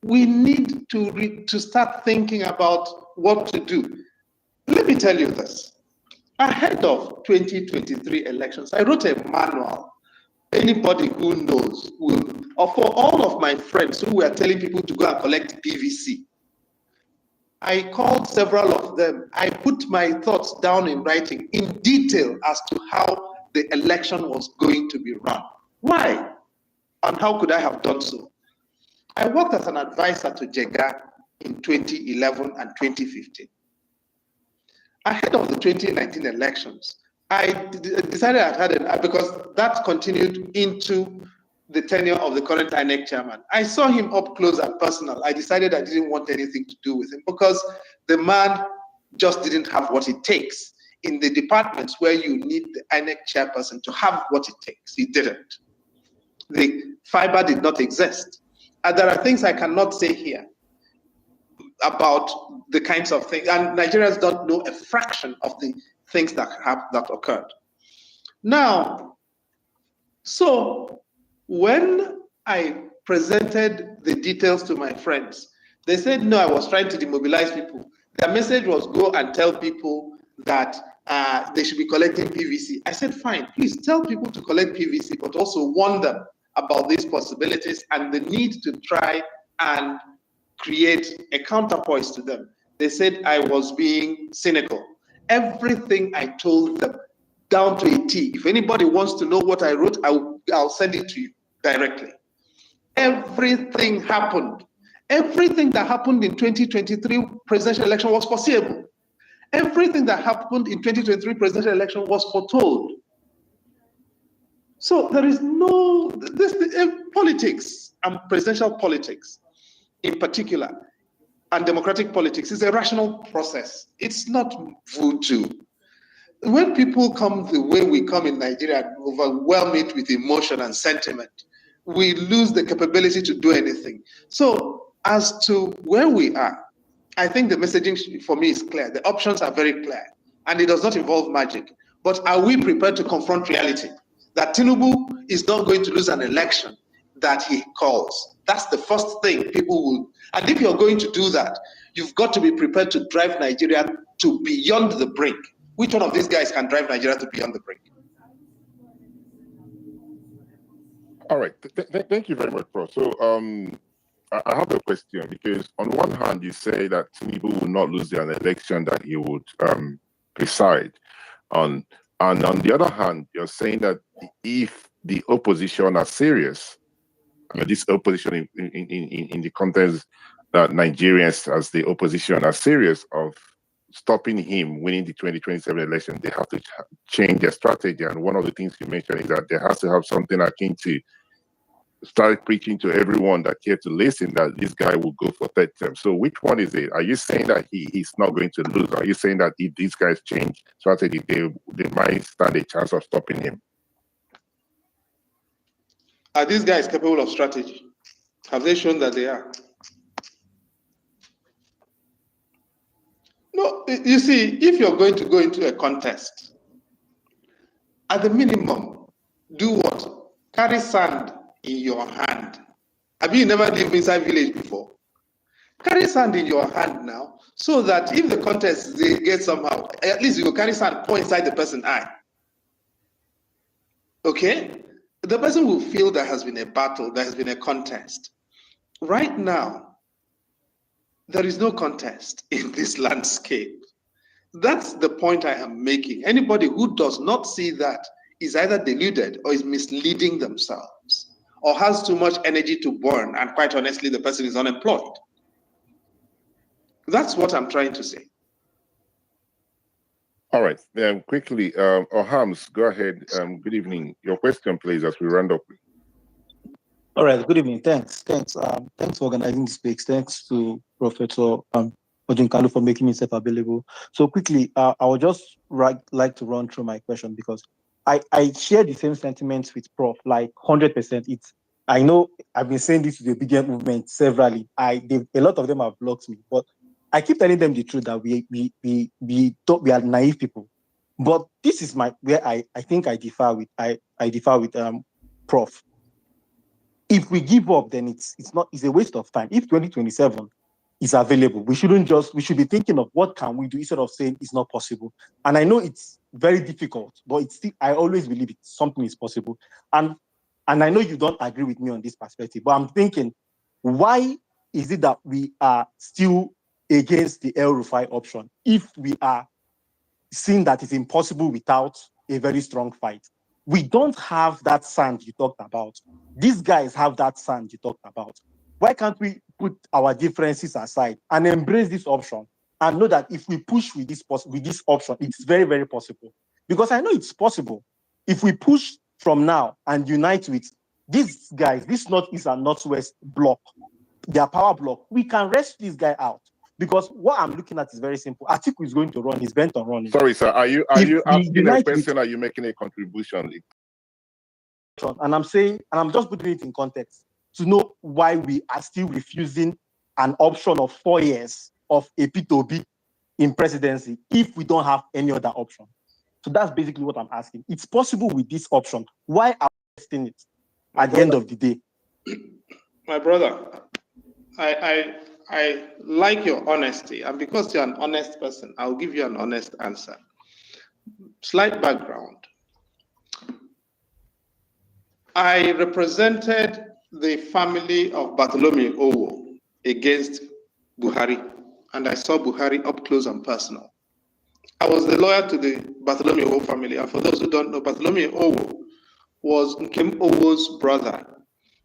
we need to start thinking about what to do. Let me tell you this. Ahead of 2023 elections, I wrote a manual. Anybody who knows will, or for all of my friends who were telling people to go and collect PVC, I called several of them. I put my thoughts down in writing in detail as to how the election was going to be run. Why? And how could I have done so? I worked as an advisor to Jega in 2011 and 2015. Ahead of the 2019 elections, I decided I had because that continued into the tenure of the current INEC chairman. I saw him up close and personal. I decided I didn't want anything to do with him because the man just didn't have what it takes in the departments where you need the INEC chairperson to have what it takes. He didn't. The fiber did not exist. And there are things I cannot say here about the kinds of things, and Nigerians don't know a fraction of the things that occurred. Now, so when I presented the details to my friends, they said, no, I was trying to demobilize people. Their message was go and tell people that they should be collecting PVC. I said, fine, please tell people to collect PVC, but also warn them about these possibilities and the need to try and create a counterpoise to them. They said I was being cynical. Everything I told them, down to a T. If anybody wants to know what I wrote, I'll send it to you directly. Everything happened. Everything that happened in 2023 presidential election was foreseeable. Everything that happened in 2023 presidential election was foretold. So there is no, politics and presidential politics in particular, and democratic politics is a rational process. It's not voodoo. When people come the way we come in Nigeria, overwhelm it with emotion and sentiment, we lose the capability to do anything. So as to where we are, I think the messaging for me is clear. The options are very clear, and it does not involve magic. But are we prepared to confront reality? That Tinubu is not going to lose an election that he calls. That's the first thing people will. And if you're going to do that, you've got to be prepared to drive Nigeria to beyond the brink. Which one of these guys can drive Nigeria to beyond the brink? All right. Thank you very much, Prof. So I have a question, because on one hand, you say that Tinubu will not lose an election that he would preside on. And on the other hand, you're saying that if the opposition are serious, I mean, this opposition in the context that Nigerians as the opposition are serious of stopping him winning the 2027 election, they have to change their strategy. And one of the things you mentioned is that there has to have something akin to start preaching to everyone that care to listen that this guy will go for third term. So which one is it? Are you saying that he's not going to lose? Are you saying that if these guys change strategy, they might stand a chance of stopping him? Are these guys capable of strategy? Have they shown that they are? No, you see, if you're going to go into a contest, at the minimum, do what? Carry sand in your hand. Have you never lived inside village before? Carry sand in your hand now, so that if the contest they get somehow, at least you will carry sand, pour inside the person's eye. Okay? The person will feel there has been a battle, there has been a contest. Right now, there is no contest in this landscape. That's the point I am making. Anybody who does not see that is either deluded or is misleading themselves, or has too much energy to burn, and quite honestly, the person is unemployed. That's what I'm trying to say. All right. Quickly, Ohams, go ahead. Good evening. Your question, please, as we round up. All right. Good evening. Thanks. Thanks for organizing the speaks. Thanks to Professor Odinkalu for making himself available. So quickly, I would just like to run through my question because I share the same sentiments with Prof. Like 100%. I know I've been saying this to the BDM movement severally. A lot of them have blocked me, but I keep telling them the truth that we thought we are naive people. But this is where I think I differ with Prof. If we give up, then it's a waste of time. If 2027 is available, we should be thinking of what can we do instead of saying it's not possible. And I know it's very difficult, but I always believe something is possible. And I know you don't agree with me on this perspective, but I'm thinking, why is it that we are still against the El Rufai option if we are seeing that it's impossible without a very strong fight? We don't have that sand you talked about. These guys have that sand you talked about. Why can't we put our differences aside and embrace this option and know that if we push with this option, it's very, very possible? Because I know it's possible. If we push from now and unite with these guys, this Northeast and Northwest bloc, their power bloc, we can rest this guy out. Because what I'm looking at is very simple. Atiku is going to run. He's bent on running. Sorry, sir. Are you asking a question? Are you making a contribution? And I'm saying, and I'm just putting it in context to know why we are still refusing an option of 4 years of a P2B in presidency if we don't have any other option. So that's basically what I'm asking. It's possible with this option. Why are we testing it at the end of the day? My brother, I like your honesty, and because you're an honest person, I'll give you an honest answer. Slight background. I represented the family of Bartholomew Owo against Buhari, and I saw Buhari up close and personal. I was the lawyer to the Bartholomew Owo family, and for those who don't know, Bartholomew Owo was Nkem Owo's brother,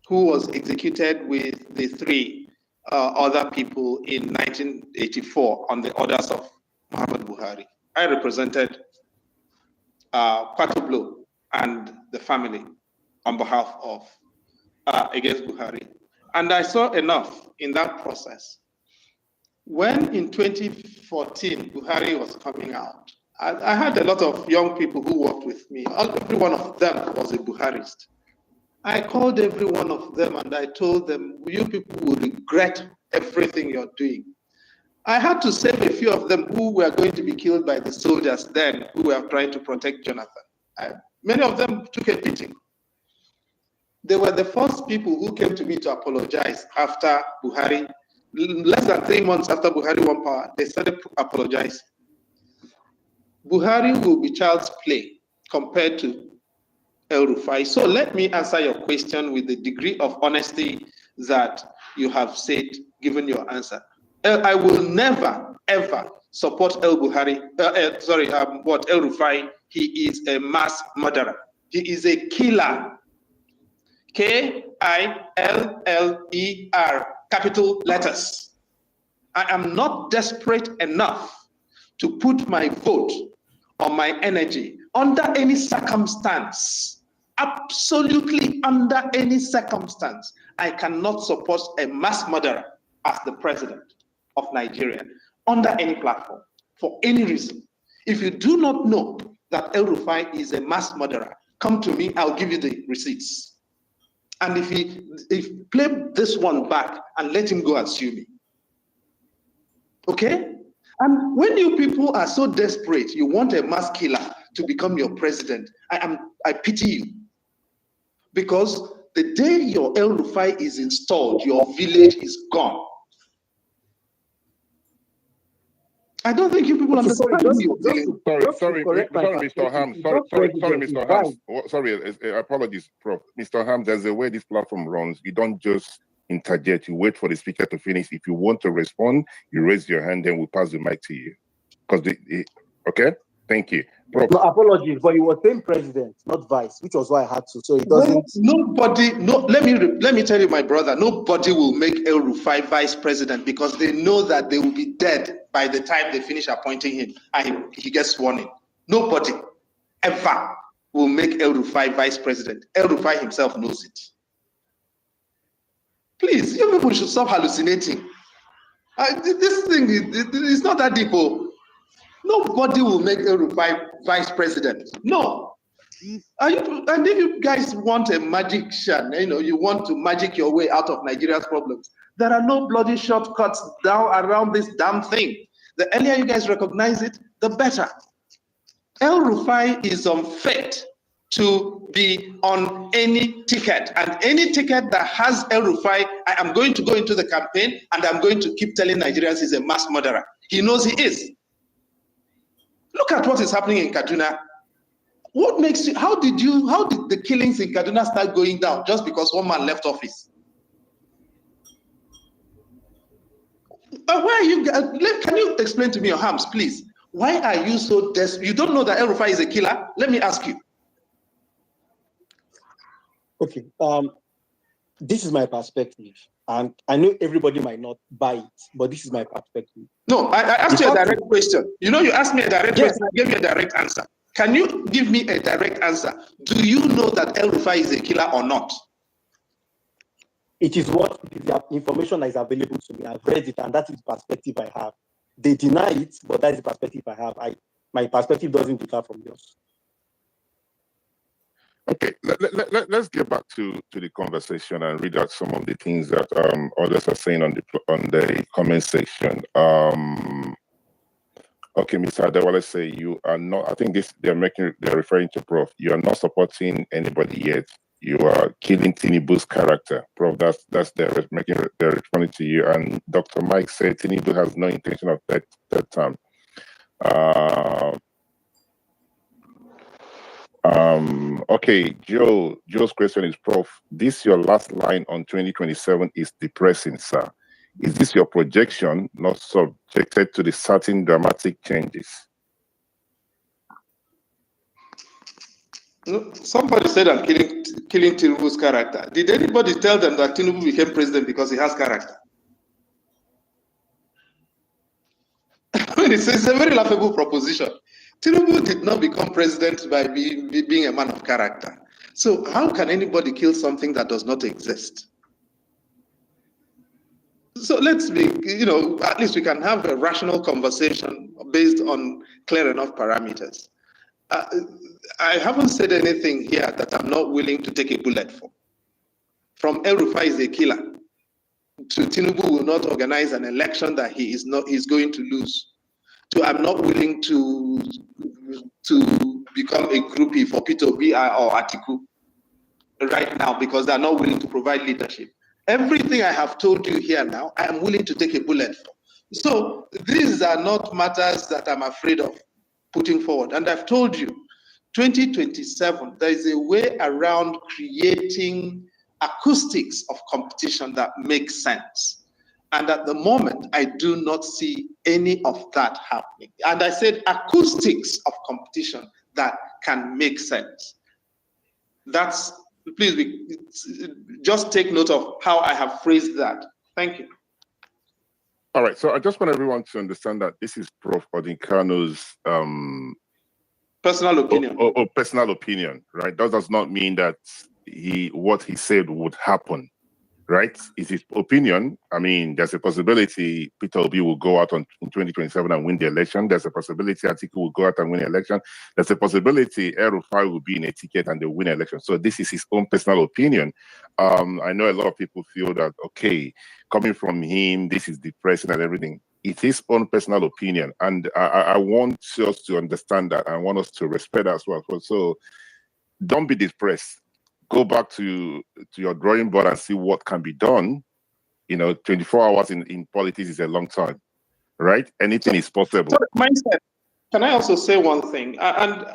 who was executed with the 3 other people in 1984 on the orders of Muhammad Buhari. I represented Kwatoblo and the family on behalf of against Buhari. And I saw enough in that process. When in 2014 Buhari was coming out, I had a lot of young people who worked with me. Every one of them was a Buharist. I called every one of them and I told them, you people will regret everything you're doing. I had to save a few of them who were going to be killed by the soldiers then, who were trying to protect Jonathan. Many of them took a beating. They were the first people who came to me to apologize after Buhari. Less than 3 months after Buhari won power, they started apologizing. Buhari will be child's play compared to El Rufai. So let me answer your question with the degree of honesty that you have said, given your answer. I will never, ever support El Rufai. He is a mass murderer. He is a killer. K-I-L-L-E-R, capital letters. I am not desperate enough to put my vote or my energy under any circumstance, absolutely under any circumstance. I cannot support a mass murderer as the president of Nigeria under any platform for any reason. If you do not know that El Rufai is a mass murderer, come to me, I'll give you the receipts. And if play this one back and let him go and sue me. Okay? And when you people are so desperate, you want a mass killer to become your president, I pity you. Because the day your El Rufai is installed, your village is gone. I don't think you people understand me. Sorry, Mr. Ham. Sorry, Mr. Ham. Sorry, apologies, Prof. Mr. Ham, there's a way this platform runs. You don't just interject. You wait for the speaker to finish. If you want to respond, you raise your hand, then we'll pass the mic to you. Okay? Thank you. Prof. No, apologies, but he was saying president, not vice, which was why I had to. So it doesn't. Let me tell you, my brother, nobody will make El Rufai vice president because they know that they will be dead by the time they finish appointing him and he gets sworn in. Nobody ever will make El Rufai vice president. El Rufai himself knows it. Please, you people should stop hallucinating. This thing is not that deep. Oh. Nobody will make El-Rufai vice president. No. And if you guys want a magician, you want to magic your way out of Nigeria's problems, there are no bloody shortcuts down around this damn thing. The earlier you guys recognize it, the better. El-Rufai is unfit to be on any ticket, and any ticket that has El-Rufai, I am going to go into the campaign and I'm going to keep telling Nigerians he's a mass murderer. He knows he is. Look at what is happening in Kaduna. What makes you, how did the killings in Kaduna start going down just because one man left office? Why are you, can you explain to me, your Hams, please? Why are you so desperate? You don't know that El-Rufai is a killer? Let me ask you. Okay, this is my perspective, and I know everybody might not buy it, but this is my perspective. No, I asked you a direct question. You asked me a direct question, I gave you a direct answer. Can you give me a direct answer? Do you know that El-Rufai is a killer or not? It is what the information that is available to me. I've read it, and that is the perspective I have. They deny it, but that is the perspective I have. My perspective doesn't differ from yours. Okay, let's get back to the conversation and read out some of the things that others are saying on the comment section. Okay, Mr. Adewale say you are not. I think they're referring to Prof. You are not supporting anybody yet. You are killing Tinubu's character, Prof. That's they're responding to you. And Dr. Mike said Tinubu has no intention of third term. Okay, Joe's question is, Prof, this your last line on 2027 is depressing, sir. Is this your projection, not subjected to the certain dramatic changes? Somebody said I'm killing Tinubu's character. Did anybody tell them that Tinubu became president because he has character? I mean, it's a very laughable proposition. Tinubu did not become president by being a man of character. So how can anybody kill something that does not exist? So let's be, at least we can have a rational conversation based on clear enough parameters. I haven't said anything here that I'm not willing to take a bullet for. From El-Rufai is a killer to Tinubu will not organize an election that he's going to lose, to I'm not willing to become a groupie for Peter Obi or Atiku right now because they're not willing to provide leadership. Everything I have told you here now, I am willing to take a bullet for. So these are not matters that I'm afraid of putting forward. And I've told you, 2027, there is a way around creating acoustics of competition that makes sense. And at the moment, I do not see any of that happening. And I said acoustics of competition that can make sense. That's, please, just take note of how I have phrased that. Thank you. All right, so I just want everyone to understand that this is Prof. Odinkano's personal opinion. Or personal opinion, right? That does not mean that what he said would happen, right? It's his opinion. I mean, there's a possibility Peter Obi will go out in 2027 and win the election. There's a possibility Atiku will go out and win the election. There's a possibility El-Rufai will be in a ticket and they'll win the election. So this is his own personal opinion. I know a lot of people feel that, okay, coming from him, this is depressing and everything. It's his own personal opinion. And I want us to understand that. I want us to respect that as well. So don't be depressed. Go back to your drawing board and see what can be done. 24 hours in politics is a long time, right? Anything is possible. So mindset. Can I also say one thing? And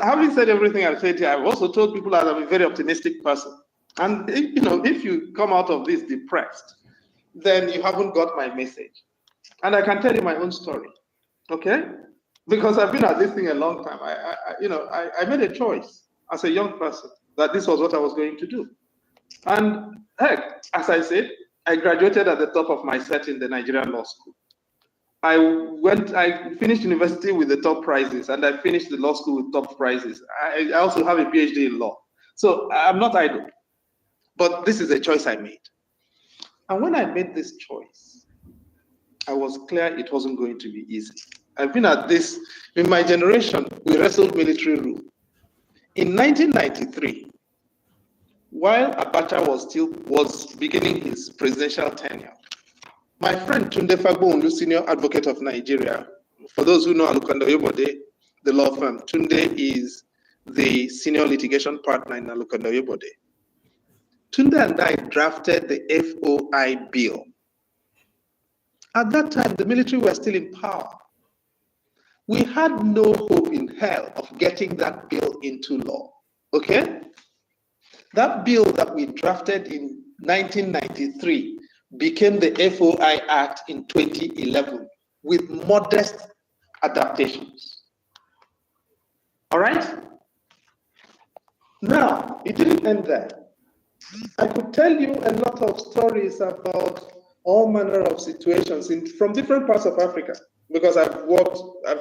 having said everything I've said here, I've also told people that I'm a very optimistic person. And if you come out of this depressed, then you haven't got my message. And I can tell you my own story, okay? Because I've been at this thing a long time. I made a choice as a young person that this was what I was going to do. And heck, as I said, I graduated at the top of my set in the Nigerian law school. I finished university with the top prizes, and I finished the law school with top prizes. I also have a PhD in law. So I'm not idle, but this is a choice I made. And when I made this choice, I was clear it wasn't going to be easy. I've been at this, in my generation, we wrestled military rule. In 1993, while Abacha was beginning his presidential tenure, my friend Tunde Fagbonlu, senior advocate of Nigeria, for those who know Alukanda Oyebode, the law firm, Tunde is the senior litigation partner in Alukanda Oyebode. Tunde and I drafted the FOI bill. At that time, the military were still in power. We had no hope in hell of getting that bill into law, okay? That bill that we drafted in 1993 became the FOI Act in 2011 with modest adaptations. All right? Now, it didn't end there. I could tell you a lot of stories about all manner of situations from different parts of Africa, because I've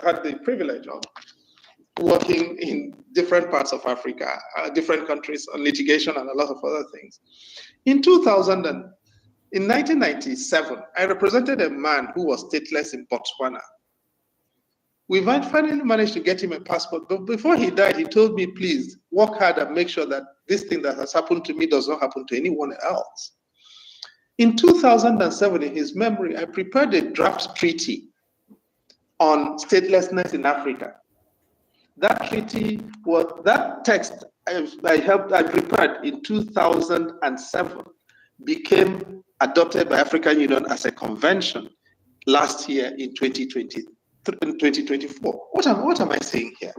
had the privilege of working in different parts of Africa, different countries on litigation and a lot of other things. In 1997, I represented a man who was stateless in Botswana. We finally managed to get him a passport, but before he died, he told me, please work hard and make sure that this thing that has happened to me does not happen to anyone else. In 2007, in his memory, I prepared a draft treaty on statelessness in Africa. That treaty that text I prepared in 2007 became adopted by African Union as a convention last year in 2024. What am I saying here?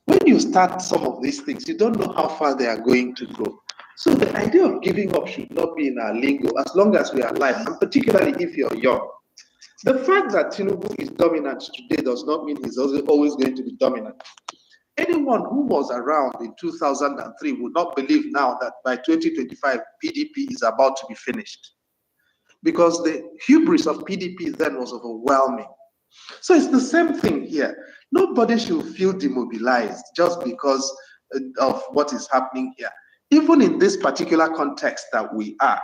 When you start some of these things, you don't know how far they are going to go. So the idea of giving up should not be in our lingo as long as we are alive, and particularly if you're young. The fact that Tinubu is dominant today does not mean he's always going to be dominant. Anyone who was around in 2003 would not believe now that by 2025, PDP is about to be finished, because the hubris of PDP then was overwhelming. So it's the same thing here. Nobody should feel demobilized just because of what is happening here. Even in this particular context that we are,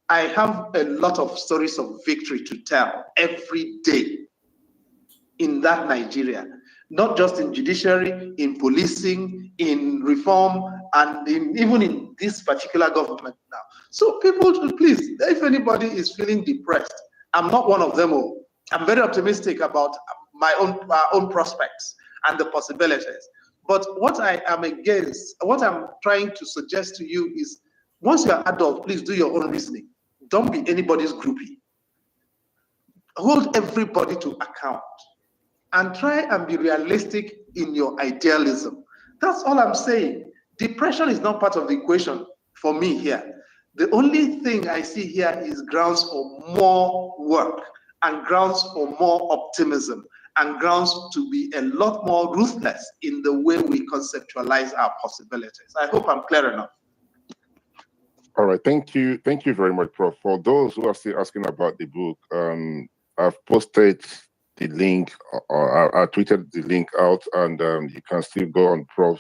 I have a lot of stories of victory to tell every day in that Nigeria, not just in judiciary, in policing, in reform, and even in this particular government now. So people, please, if anybody is feeling depressed, I'm not one of them all. I'm very optimistic about my own prospects and the possibilities. But what I am against, what I'm trying to suggest to you is, once you're adult, please do your own reasoning. Don't be anybody's groupie. Hold everybody to account and try and be realistic in your idealism. That's all I'm saying. Depression is not part of the equation for me here. The only thing I see here is grounds for more work and grounds for more optimism and grounds to be a lot more ruthless in the way we conceptualize our possibilities. I hope I'm clear enough. All right, thank you very much, Prof. For those who are still asking about the book, I've posted the link, or I tweeted the link out, and you can still go on Prof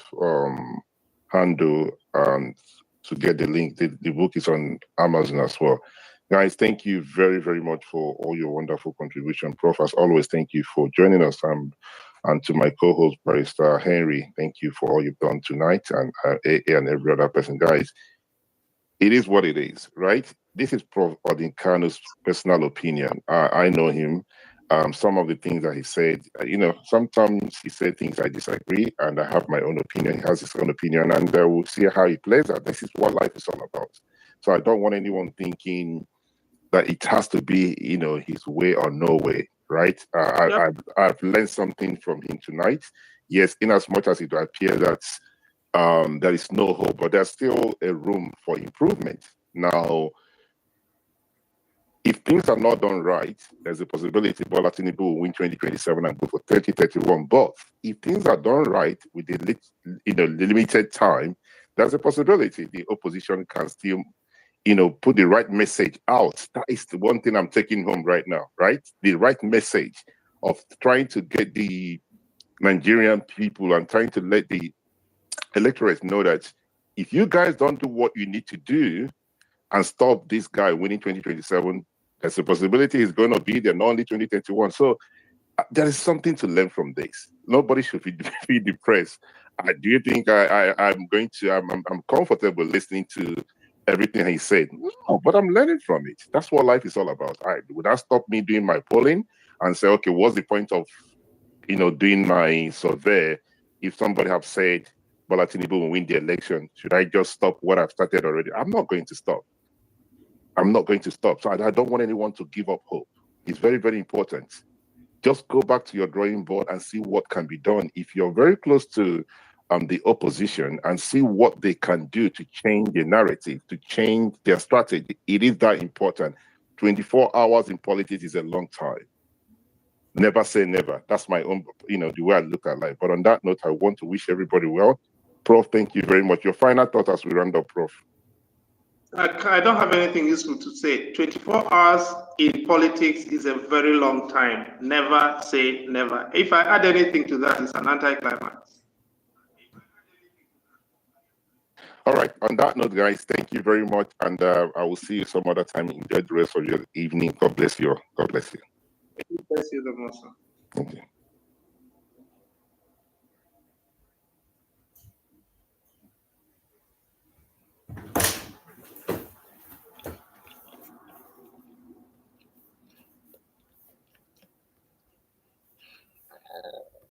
handle to get the link. The book is on Amazon as well. Guys, thank you very, very much for all your wonderful contribution. Prof, as always, thank you for joining us. And to my co-host, Barrister Henry, thank you for all you've done tonight, and AA and every other person. Guys, it is what it is, right? This is Prof Odinkanu's personal opinion. I know him. Some of the things that he said, sometimes he said things I disagree, and I have my own opinion. He has his own opinion, and we'll see how he plays out. This is what life is all about. So I don't want anyone thinking that it has to be, his way or no way, right? I've learned something from him tonight. Yes, in as much as it appears that there is no hope, but there's still a room for improvement. Now, if things are not done right, there's a possibility Bola Tinubu will win 2027 and go for 2031. But if things are done right with the limited time, there's a possibility the opposition can still, put the right message out. That is the one thing I'm taking home right now, right? The right message of trying to get the Nigerian people and trying to let the electorate know that if you guys don't do what you need to do and stop this guy winning 2027, There's a possibility it's going to be there, not only 2021. So there is something to learn from this. Nobody should be depressed. Do you think I'm comfortable listening to everything he said? No, but I'm learning from it. That's what life is all about. Would that stop me doing my polling and say, okay, what's the point of doing my survey if somebody have said Bola Tinubu will win the election? Should I just stop what I've started already? I'm not going to stop. I'm not going to stop. So I don't want anyone to give up hope. It's very, very important. Just go back to your drawing board and see what can be done. If you're very close to the opposition, and see what they can do to change the narrative, to change their strategy. It is that important. 24 hours in politics is a long time. Never say never. That's my own, the way I look at life. But on that note, I want to wish everybody well. Prof, thank you very much. Your final thought as we round up, Prof. I don't have anything useful to say. 24 hours in politics is a very long time. Never say never. If I add anything to that, it's an anticlimax. All right. On that note, guys, thank you very much. And I will see you some other time. Enjoy the rest of your evening. God bless you. God bless you. God bless you the most. Thank you.